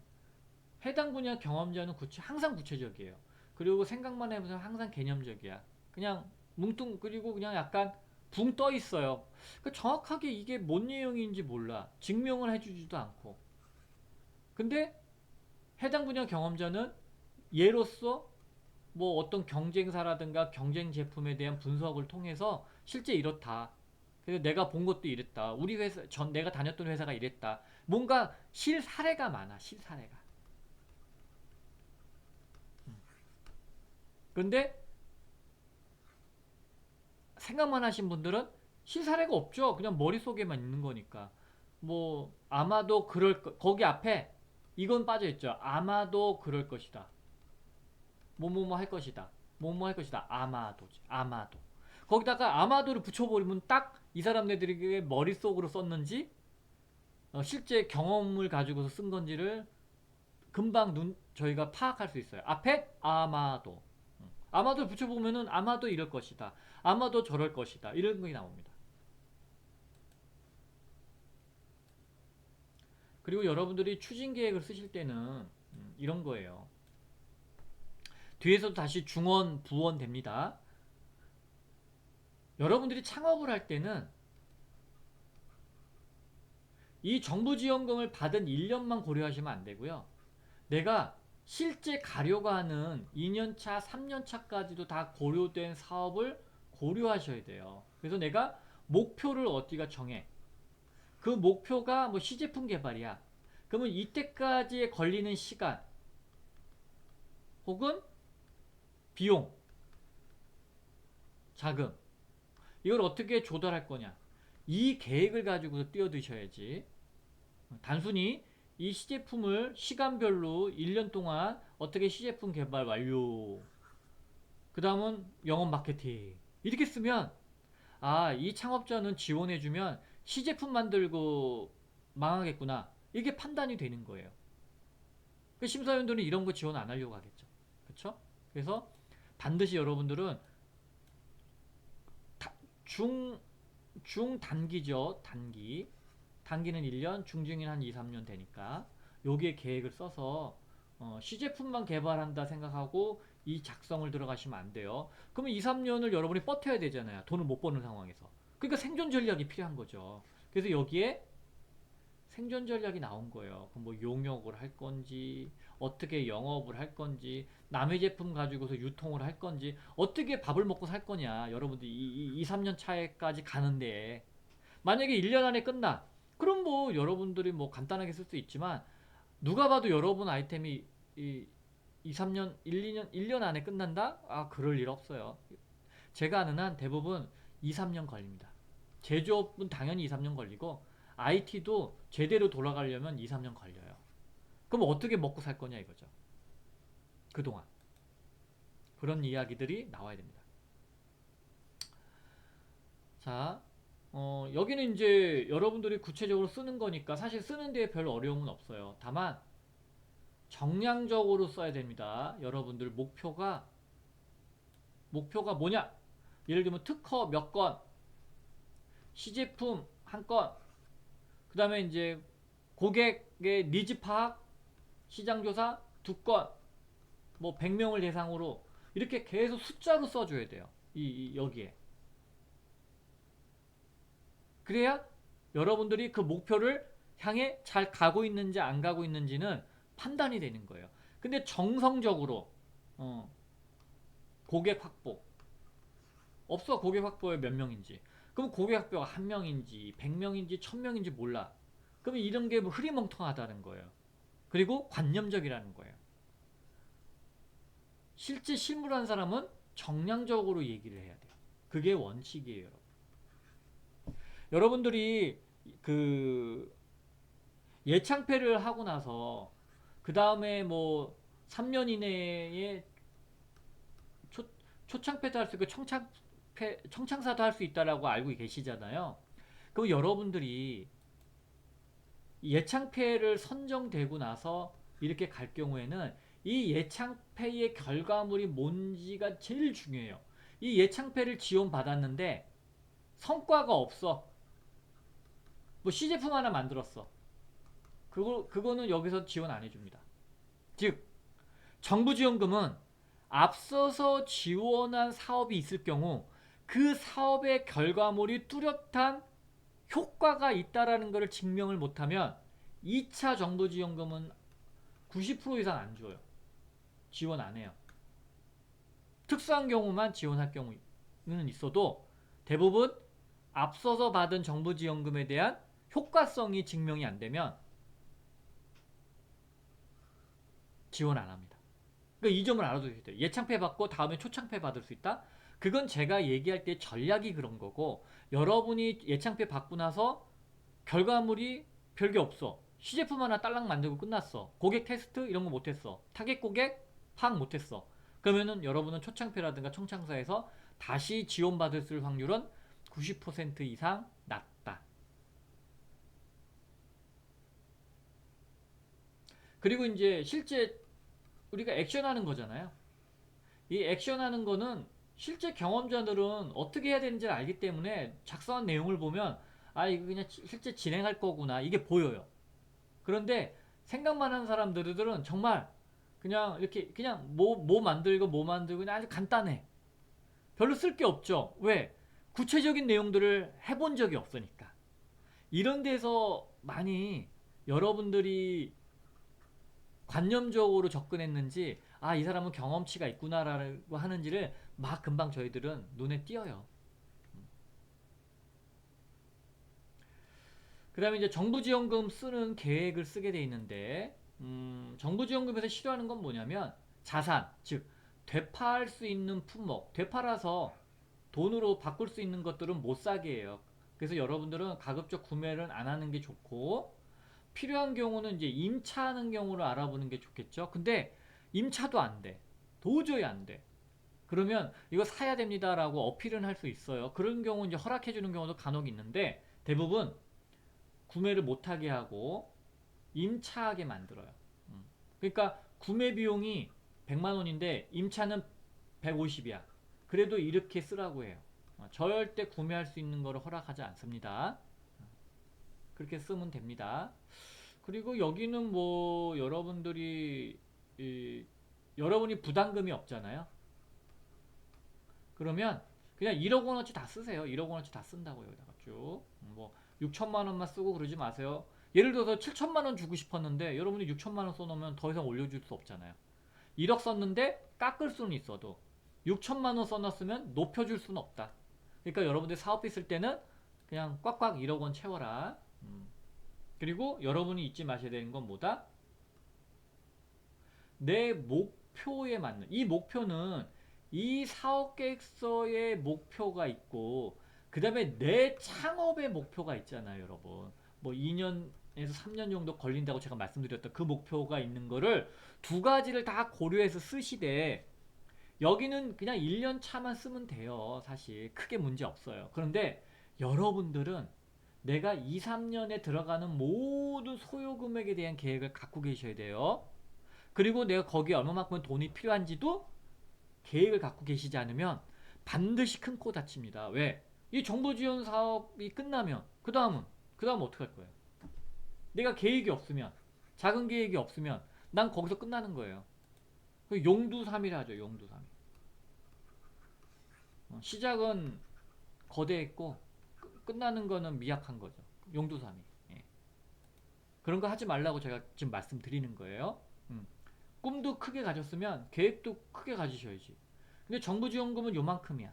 해당 분야 경험자는 항상 구체적이에요. 그리고 생각만 해보면 항상 개념적이야. 그냥 그리고 그냥 약간 붕 떠 있어요. 그러니까 정확하게 이게 뭔 내용인지 몰라. 증명을 해주지도 않고. 근데 해당 분야 경험자는 예로서 뭐 어떤 경쟁사라든가 경쟁 제품에 대한 분석을 통해서 실제 이렇다, 그래서 내가 본 것도 이랬다, 우리 회사 내가 다녔던 회사가 이랬다, 뭔가 실사례가 많아, 실사례가. 근데 생각만 하신 분들은 실사례가 없죠. 그냥 머릿속에만 있는 거니까. 뭐 아마도 거기 앞에 이건 빠져있죠. 아마도 그럴 것이다, 뭐뭐뭐 할 것이다, 뭐뭐 할 것이다, 아마도지, 아마도. 거기다가 아마도를 붙여버리면 딱 이 사람들에게 머릿속으로 썼는지 실제 경험을 가지고서 쓴 건지를 금방 저희가 파악할 수 있어요. 앞에 아마도, 아마도를 붙여보면은 아마도 이럴 것이다, 아마도 저럴 것이다, 이런 게 나옵니다. 그리고 여러분들이 추진 계획을 쓰실 때는 이런 거예요. 뒤에서도 다시 중원, 부원 됩니다. 여러분들이 창업을 할 때는 이 정부 지원금을 받은 1년만 고려하시면 안 되고요. 내가 실제 가려고 하는 2년차, 3년차까지도 다 고려된 사업을 고려하셔야 돼요. 그래서 내가 목표를 어디가 정해. 그 목표가 뭐 시제품 개발이야. 그러면 이때까지에 걸리는 시간 혹은 비용, 자금, 이걸 어떻게 조달할 거냐. 이 계획을 가지고 뛰어드셔야지. 단순히 이 시제품을 시간별로 1년 동안 어떻게 시제품 개발 완료, 그 다음은 영업 마케팅, 이렇게 쓰면 이 창업자는 지원해주면 시제품 만들고 망하겠구나, 이게 판단이 되는 거예요. 그 심사위원들은 이런 거 지원 안 하려고 하겠죠. 그렇죠? 그래서 반드시 여러분들은 중 중단기죠. 단기. 단기는 1년, 중증인 한 2, 3년 되니까 여기에 계획을 써서 시제품만 개발한다 생각하고 이 작성을 들어가시면 안 돼요. 그러면 2, 3년을 여러분이 버텨야 되잖아요. 돈을 못 버는 상황에서. 그러니까 생존 전략이 필요한 거죠. 그래서 여기에 생존 전략이 나온 거예요. 그럼 뭐 용역을 할 건지, 어떻게 영업을 할 건지, 남의 제품 가지고서 유통을 할 건지, 어떻게 밥을 먹고 살 거냐. 여러분들 3년 차에까지 가는데, 만약에 1년 안에 끝나. 그럼 뭐 여러분들이 뭐 간단하게 쓸 수 있지만, 누가 봐도 여러분 아이템이 3년, 2년, 1년 안에 끝난다? 아, 그럴 일 없어요. 제가 아는 한 대부분 2, 3년 걸립니다. 제조업은 당연히 2, 3년 걸리고 IT도 제대로 돌아가려면 2, 3년 걸려요. 그럼 어떻게 먹고 살 거냐 이거죠. 그동안. 그런 이야기들이 나와야 됩니다. 자, 여기는 이제 여러분들이 구체적으로 쓰는 거니까 사실 쓰는 데에 별 어려움은 없어요. 다만 정량적으로 써야 됩니다. 여러분들 목표가 뭐냐? 예를 들면 특허 몇 건, 시제품 한 건, 그 다음에 이제 고객의 니즈 파악, 시장 조사 두 건, 뭐 100명을 대상으로 이렇게 계속 숫자로 써줘야 돼요. 여기에. 그래야 여러분들이 그 목표를 향해 잘 가고 있는지 안 가고 있는지는 판단이 되는 거예요. 근데 정성적으로 고객 확보 없어. 고객 확보에 몇 명인지. 그럼 고객 확보가 한 명인지 100명인지 1000명인지 몰라. 그러면 이런 게 뭐 흐리멍텅하다는 거예요. 그리고 관념적이라는 거예요. 실제 실무라는 사람은 정량적으로 얘기를 해야 돼요. 그게 원칙이에요. 여러분들이 그 예창패를 하고 나서 그 다음에 뭐 3년 이내에 초창패도 할 수 있고 청창사도 할 수 있다라고 알고 계시잖아요. 그럼 여러분들이 예창패를 선정되고 나서 이렇게 갈 경우에는 이 예창패의 결과물이 뭔지가 제일 중요해요. 이 예창패를 지원받았는데 성과가 없어. 뭐 시제품 하나 만들었어. 그거는 여기서 지원 안 해줍니다. 즉 정부 지원금은 앞서서 지원한 사업이 있을 경우 그 사업의 결과물이 뚜렷한 효과가 있다라는 것을 증명을 못하면 2차 정부 지원금은 90% 이상 안 줘요. 지원 안 해요. 특수한 경우만 지원할 경우는 있어도 대부분 앞서서 받은 정부 지원금에 대한 효과성이 증명이 안 되면 지원 안 합니다. 그러니까 이 점을 알아두셔야 돼요. 예창패 받고 다음에 초창패 받을 수 있다? 그건 제가 얘기할 때 전략이 그런 거고, 여러분이 예창패 받고 나서 결과물이 별게 없어. 시제품 하나 딸랑 만들고 끝났어. 고객 테스트 이런 거 못했어. 타겟 고객 파악 못했어. 그러면은 여러분은 초창패라든가 청창사에서 다시 지원받을 확률은 90% 이상 낮다. 그리고 이제 실제 우리가 액션하는 거잖아요. 이 액션하는 거는 실제 경험자들은 어떻게 해야 되는지 알기 때문에 작성한 내용을 보면 아 이거 그냥 실제 진행할 거구나 이게 보여요. 그런데 생각만 하는 사람들은 정말 그냥 이렇게 그냥 뭐 만들고 그냥 아주 간단해. 별로 쓸 게 없죠. 왜? 구체적인 내용들을 해본 적이 없으니까. 이런 데서 많이 여러분들이 관념적으로 접근했는지 아 이 사람은 경험치가 있구나라고 하는지를 막 금방 저희들은 눈에 띄어요. 그 다음에 이제 정부지원금 쓰는 계획을 쓰게 돼 있는데 정부지원금에서 싫어하는 건 뭐냐면 자산, 즉 되팔 수 있는 품목, 되팔아서 돈으로 바꿀 수 있는 것들은 못 사게 해요. 그래서 여러분들은 가급적 구매를 안 하는 게 좋고 필요한 경우는 이제 임차하는 경우를 알아보는 게 좋겠죠. 근데 임차도 안 돼. 도저히 안 돼. 그러면 이거 사야 됩니다라고 어필은 할 수 있어요. 그런 경우 이제 허락해 주는 경우도 간혹 있는데 대부분 구매를 못하게 하고 임차하게 만들어요. 그러니까 구매 비용이 100만 원인데 임차는 150이야. 그래도 이렇게 쓰라고 해요. 절대 구매할 수 있는 거를 허락하지 않습니다. 그렇게 쓰면 됩니다. 그리고 여기는 뭐 여러분들이 여러분이 부담금이 없잖아요. 그러면 그냥 1억 원어치 다 쓰세요. 1억 원어치 다 쓴다고 여기다가 쭉. 뭐 6천만 원만 쓰고 그러지 마세요. 예를 들어서 7천만 원 주고 싶었는데 여러분이 6천만 원 써놓으면 더 이상 올려줄 수 없잖아요. 1억 썼는데 깎을 수는 있어도 6천만 원 써놨으면 높여줄 수는 없다. 그러니까 여러분들 사업비 쓸 때는 그냥 꽉꽉 1억 원 채워라. 그리고 여러분이 잊지 마셔야 되는 건 뭐다? 내 목표에 맞는, 이 목표는 이 사업 계획서의 목표가 있고 그 다음에 내 창업의 목표가 있잖아요, 여러분. 뭐 2년에서 3년 정도 걸린다고 제가 말씀드렸던 그 목표가 있는 거를 두 가지를 다 고려해서 쓰시되, 여기는 그냥 1년 차만 쓰면 돼요. 사실 크게 문제 없어요. 그런데 여러분들은 내가 2, 3년에 들어가는 모든 소요 금액에 대한 계획을 갖고 계셔야 돼요. 그리고 내가 거기에 얼마만큼 돈이 필요한지도 계획을 갖고 계시지 않으면 반드시 큰 코 다칩니다. 왜? 이 정부 지원 사업이 끝나면 그 다음은 어떻게 할 거예요? 내가 계획이 없으면, 작은 계획이 없으면 난 거기서 끝나는 거예요. 용두삼이라 하죠. 용두삼. 시작은 거대했고 끝나는 거는 미약한 거죠. 용두삼이. 예. 그런 거 하지 말라고 제가 지금 말씀드리는 거예요. 꿈도 크게 가졌으면 계획도 크게 가지셔야지. 근데 정부 지원금은 요만큼이야.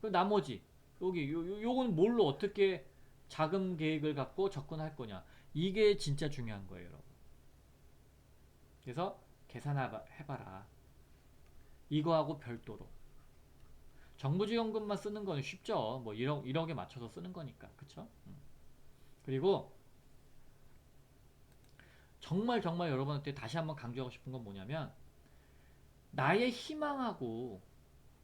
그 나머지 요건 뭘로 어떻게 자금 계획을 갖고 접근할 거냐. 이게 진짜 중요한 거예요, 여러분. 그래서 계산해봐라. 이거하고 별도로. 정부 지원금만 쓰는 건 쉽죠. 뭐 1억에 맞춰서 쓰는 거니까. 그쵸? 그리고 정말 정말 여러분한테 다시 한번 강조하고 싶은 건 뭐냐면, 나의 희망하고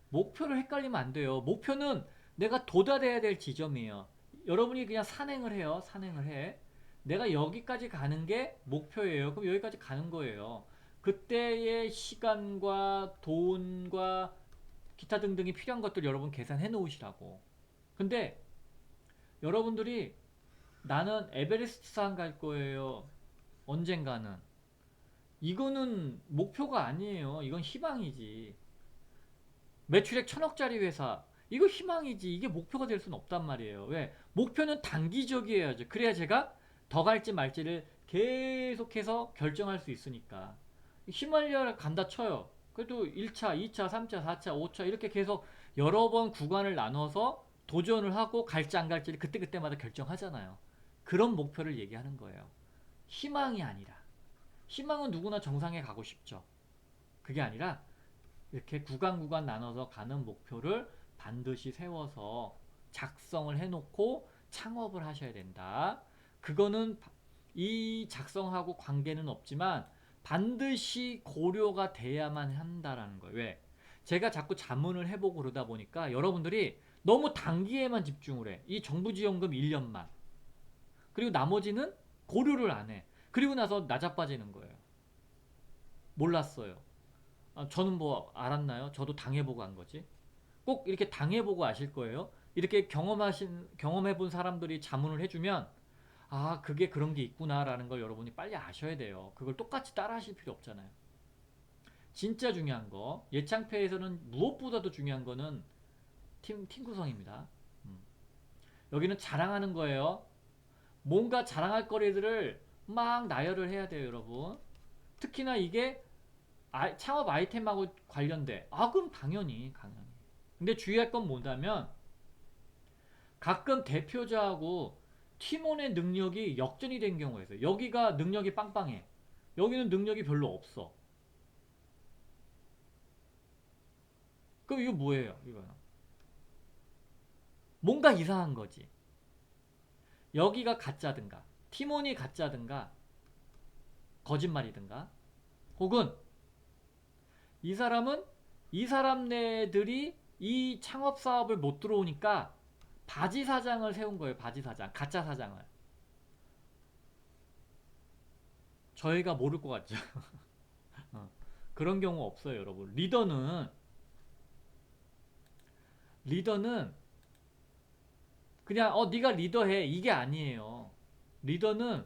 목표를 헷갈리면 안 돼요. 목표는 내가 도달해야 될 지점이에요. 여러분이 그냥 산행을 해요. 산행을 해. 내가 여기까지 가는 게 목표예요. 그럼 여기까지 가는 거예요. 그때의 시간과 돈과 기타 등등이 필요한 것들 여러분 계산해 놓으시라고. 근데 여러분들이 나는 에베레스트산 갈 거예요. 언젠가는. 이거는 목표가 아니에요. 이건 희망이지. 매출액 1,000억짜리 회사. 이거 희망이지. 이게 목표가 될 수는 없단 말이에요. 왜? 목표는 단기적이어야죠. 그래야 제가 더 갈지 말지를 계속해서 결정할 수 있으니까. 히말라야를 간다 쳐요. 그래도 1차, 2차, 3차, 4차, 5차 이렇게 계속 여러 번 구간을 나눠서 도전을 하고 갈지 안 갈지를 그때그때마다 결정하잖아요. 그런 목표를 얘기하는 거예요. 희망이 아니라. 희망은 누구나 정상에 가고 싶죠. 그게 아니라 이렇게 구간 나눠서 가는 목표를 반드시 세워서 작성을 해놓고 창업을 하셔야 된다. 그거는 이 작성하고 관계는 없지만 반드시 고려가 돼야만 한다라는 거예요. 왜? 제가 자꾸 자문을 해보고 그러다 보니까 여러분들이 너무 단기에만 집중을 해. 이 정부 지원금 1년만. 그리고 나머지는 고려를 안 해. 그리고 나서 나자빠지는 거예요. 몰랐어요. 저는 뭐 알았나요? 저도 당해보고 한 거지. 꼭 이렇게 당해보고 아실 거예요. 이렇게 경험해본 사람들이 자문을 해주면, 아, 그게 그런 게 있구나라는 걸 여러분이 빨리 아셔야 돼요. 그걸 똑같이 따라 하실 필요 없잖아요. 진짜 중요한 거, 예창패에서는 무엇보다도 중요한 거는 팀 구성입니다. 여기는 자랑하는 거예요. 뭔가 자랑할 거리들을 막 나열을 해야 돼요, 여러분. 특히나 이게 창업 아이템하고 관련돼. 그럼 당연히. 근데 주의할 건 뭐냐면, 가끔 대표자하고 팀원의 능력이 역전이 된 경우가 있어요. 여기가 능력이 빵빵해. 여기는 능력이 별로 없어. 그럼 이거 뭐예요? 이거는 뭔가 이상한 거지. 여기가 가짜든가, 팀원이 가짜든가, 거짓말이든가, 혹은 이 사람은 이 사람네들이 이 창업 사업을 못 들어오니까 바지 사장을 세운 거예요. 바지 사장, 가짜 사장을. 저희가 모를 것 같죠. 그런 경우 없어요, 여러분. 리더는 리더는 그냥 네가 리더해 이게 아니에요. 리더는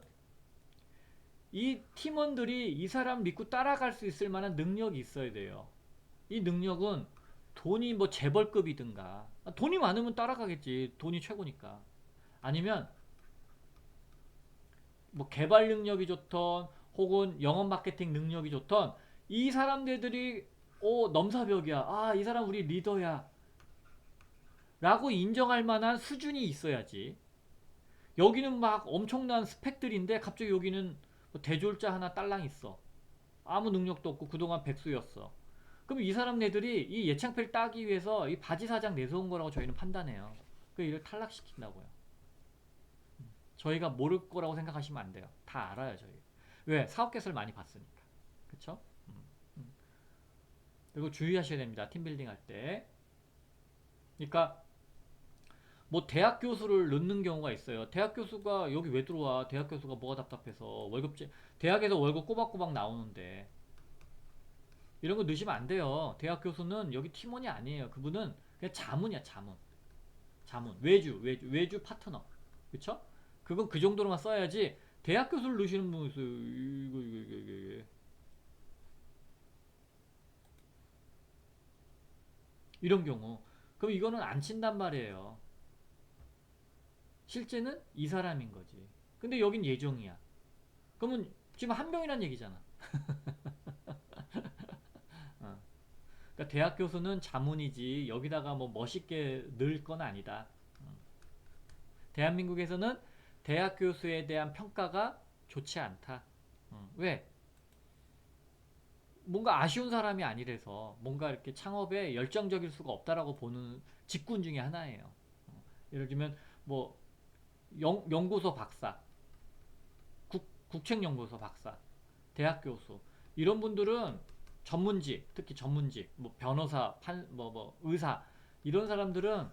이 팀원들이 이 사람 믿고 따라갈 수 있을 만한 능력이 있어야 돼요. 이 능력은 돈이 뭐 재벌급이든가 돈이 많으면 따라가겠지. 돈이 최고니까. 아니면 뭐 개발 능력이 좋던 혹은 영업 마케팅 능력이 좋던 이 사람들이 넘사벽이야. 이 사람 우리 리더야. 라고 인정할 만한 수준이 있어야지. 여기는 막 엄청난 스펙들인데 갑자기 여기는 뭐 대졸자 하나 딸랑 있어. 아무 능력도 없고 그동안 백수였어. 그럼 이 사람네들이 이 예창패를 따기 위해서 이 바지 사장 내세운 거라고 저희는 판단해요. 그 일을 탈락시킨다고요. 저희가 모를 거라고 생각하시면 안 돼요. 다 알아요, 저희. 왜? 사업 개설 많이 봤으니까. 그쵸? 음. 그리고 주의하셔야 됩니다. 팀빌딩 할 때. 그러니까 뭐 대학 교수를 넣는 경우가 있어요. 대학 교수가 여기 왜 들어와? 대학 교수가 뭐가 답답해서 대학에서 월급 꼬박꼬박 나오는데 이런 거 넣으시면 안 돼요. 대학 교수는 여기 팀원이 아니에요. 그분은 그냥 자문이야, 자문. 자문. 외주 파트너. 그쵸? 그건 그 정도로만 써야지. 대학 교수를 넣으시는 분 있어요. 이거. 이런 경우. 그럼 이거는 안 친단 말이에요. 실제는 이 사람인 거지. 근데 여긴 예정이야. 그러면 지금 한 명이란 얘기잖아. 어. 그러니까 대학 교수는 자문이지 여기다가 뭐 멋있게 넣을 건 아니다. 대한민국에서는 대학 교수에 대한 평가가 좋지 않다. 왜? 뭔가 아쉬운 사람이 아니라서 뭔가 이렇게 창업에 열정적일 수가 없다라고 보는 직군 중에 하나예요. 예를 들면 뭐 연구소 박사, 국책연구소 박사, 대학 교수 이런 분들은 전문직, 특히 전문직, 뭐 변호사, 의사 이런 사람들은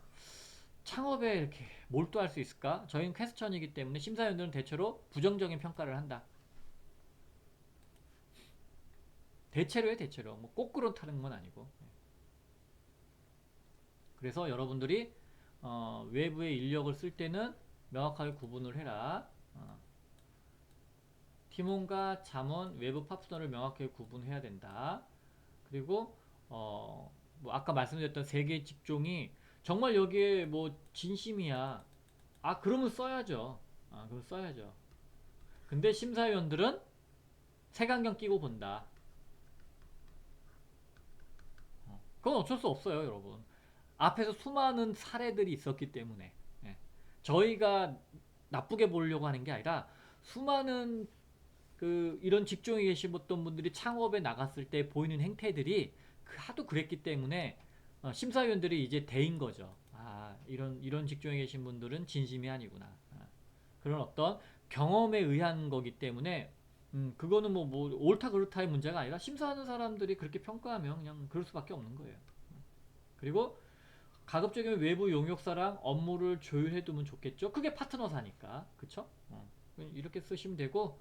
창업에 이렇게 몰두할 수 있을까? 저희는 퀘스천이기 때문에 심사위원들은 대체로 부정적인 평가를 한다. 대체로요, 대체로. 뭐 꼭 그렇다는 건 아니고. 그래서 여러분들이 외부의 인력을 쓸 때는 명확하게 구분을 해라. 팀원과 잠원, 외부 파트너를 명확하게 구분해야 된다. 그리고 뭐 아까 말씀드렸던 세 개의 직종이 정말 여기에 뭐 진심이야. 그러면 써야죠. 그럼 써야죠. 근데 심사위원들은 색안경 끼고 본다. 그건 어쩔 수 없어요, 여러분. 앞에서 수많은 사례들이 있었기 때문에. 예. 저희가 나쁘게 보려고 하는 게 아니라 수많은 이런 직종에 계시던 분들이 창업에 나갔을 때 보이는 행태들이 하도 그랬기 때문에 심사위원들이 이제 대인 거죠. 이런 직종에 계신 분들은 진심이 아니구나. 그런 어떤 경험에 의한 거기 때문에 그거는 뭐 옳다 그렇다의 문제가 아니라 심사하는 사람들이 그렇게 평가하면 그냥 그럴 수밖에 없는 거예요. 그리고 가급적이면 외부 용역사랑 업무를 조율해두면 좋겠죠. 그게 파트너사니까, 그쵸? 이렇게 쓰시면 되고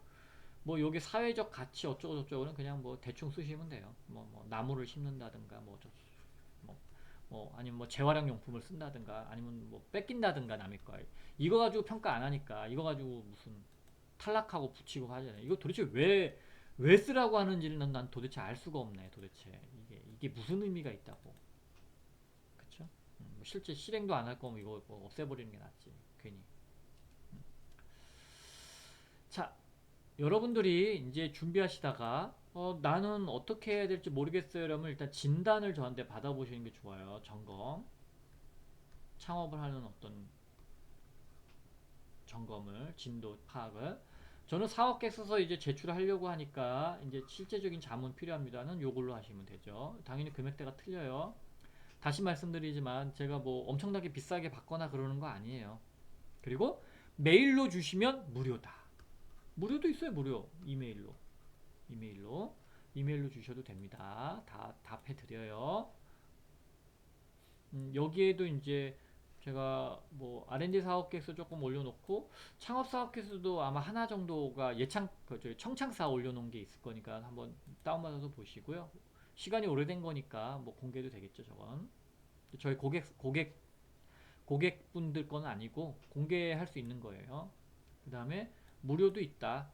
뭐 여기 사회적 가치 어쩌고 저쩌고는 그냥 뭐 대충 쓰시면 돼요. 뭐 나무를 심는다든가 아니면 뭐 재활용 용품을 쓴다든가 아니면 뭐 뺏긴다든가 남의 거 이거 가지고 평가 안 하니까 이거 가지고 무슨 탈락하고 붙이고 하잖아요. 이거 도대체 왜 쓰라고 하는지는 난 도대체 알 수가 없네. 도대체 이게 무슨 의미가 있다고. 그쵸? 뭐 실제 실행도 안 할 거면 이거 뭐 없애버리는 게 낫지. 괜히. 자, 여러분들이 이제 준비하시다가 나는 어떻게 해야 될지 모르겠어요. 그러면 일단 진단을 저한테 받아보시는 게 좋아요. 점검. 창업을 하는 어떤 점검을, 진도 파악을. 저는 사업계 써서 이제 제출하려고 하니까 이제 실제적인 자문 필요합니다는 요걸로 하시면 되죠. 당연히 금액대가 틀려요. 다시 말씀드리지만 제가 뭐 엄청나게 비싸게 받거나 그러는 거 아니에요. 그리고 메일로 주시면 무료다. 무료도 있어요, 무료. 이메일로 주셔도 됩니다. 다 답해 드려요. 여기에도 이제 제가 뭐 R&D 사업계획서 조금 올려놓고 창업 사업계획서도 아마 하나 정도가 청창사 올려놓은 게 있을 거니까 한번 다운받아서 보시고요. 시간이 오래된 거니까 뭐 공개도 되겠죠, 저건. 저희 고객분들 건 아니고 공개할 수 있는 거예요. 그 다음에 무료도 있다.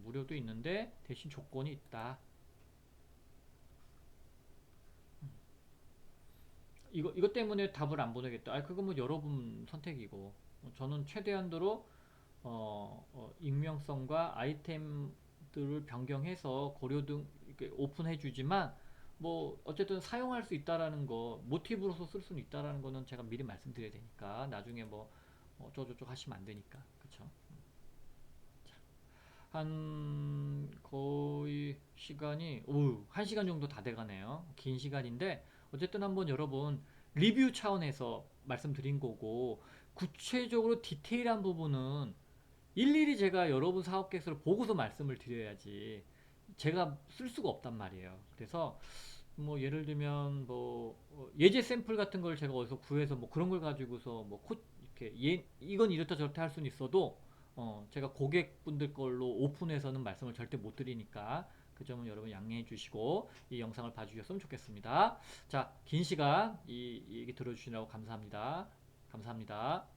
무료도 있는데 대신 조건이 있다. 이것 때문에 답을 안 보내겠다. 그건 뭐 여러분 선택이고. 저는 최대한도로 익명성과 아이템들을 변경해서 고려 등 이렇게 오픈해 주지만 뭐 어쨌든 사용할 수 있다라는 거, 모티브로서 쓸 수는 있다라는 거는 제가 미리 말씀드려야 되니까 나중에 뭐 어쩌고저쩌고 하시면 안 되니까. 그쵸? 한 거의 시간이 1시간 정도 다 돼가네요. 긴 시간인데 어쨌든 한번 여러분 리뷰 차원에서 말씀드린 거고, 구체적으로 디테일한 부분은 일일이 제가 여러분 사업 계획서를 보고서 말씀을 드려야지 제가 쓸 수가 없단 말이에요. 그래서 뭐 예를 들면 뭐 예제 샘플 같은 걸 제가 어디서 구해서 뭐 그런 걸 가지고서 뭐 이렇게 이건 이렇다 저렇다 할 수는 있어도 제가 고객분들 걸로 오픈해서는 말씀을 절대 못 드리니까 그 점은 여러분 양해해 주시고 이 영상을 봐주셨으면 좋겠습니다. 자, 긴 시간 이 얘기 들어주시라고 감사합니다. 감사합니다.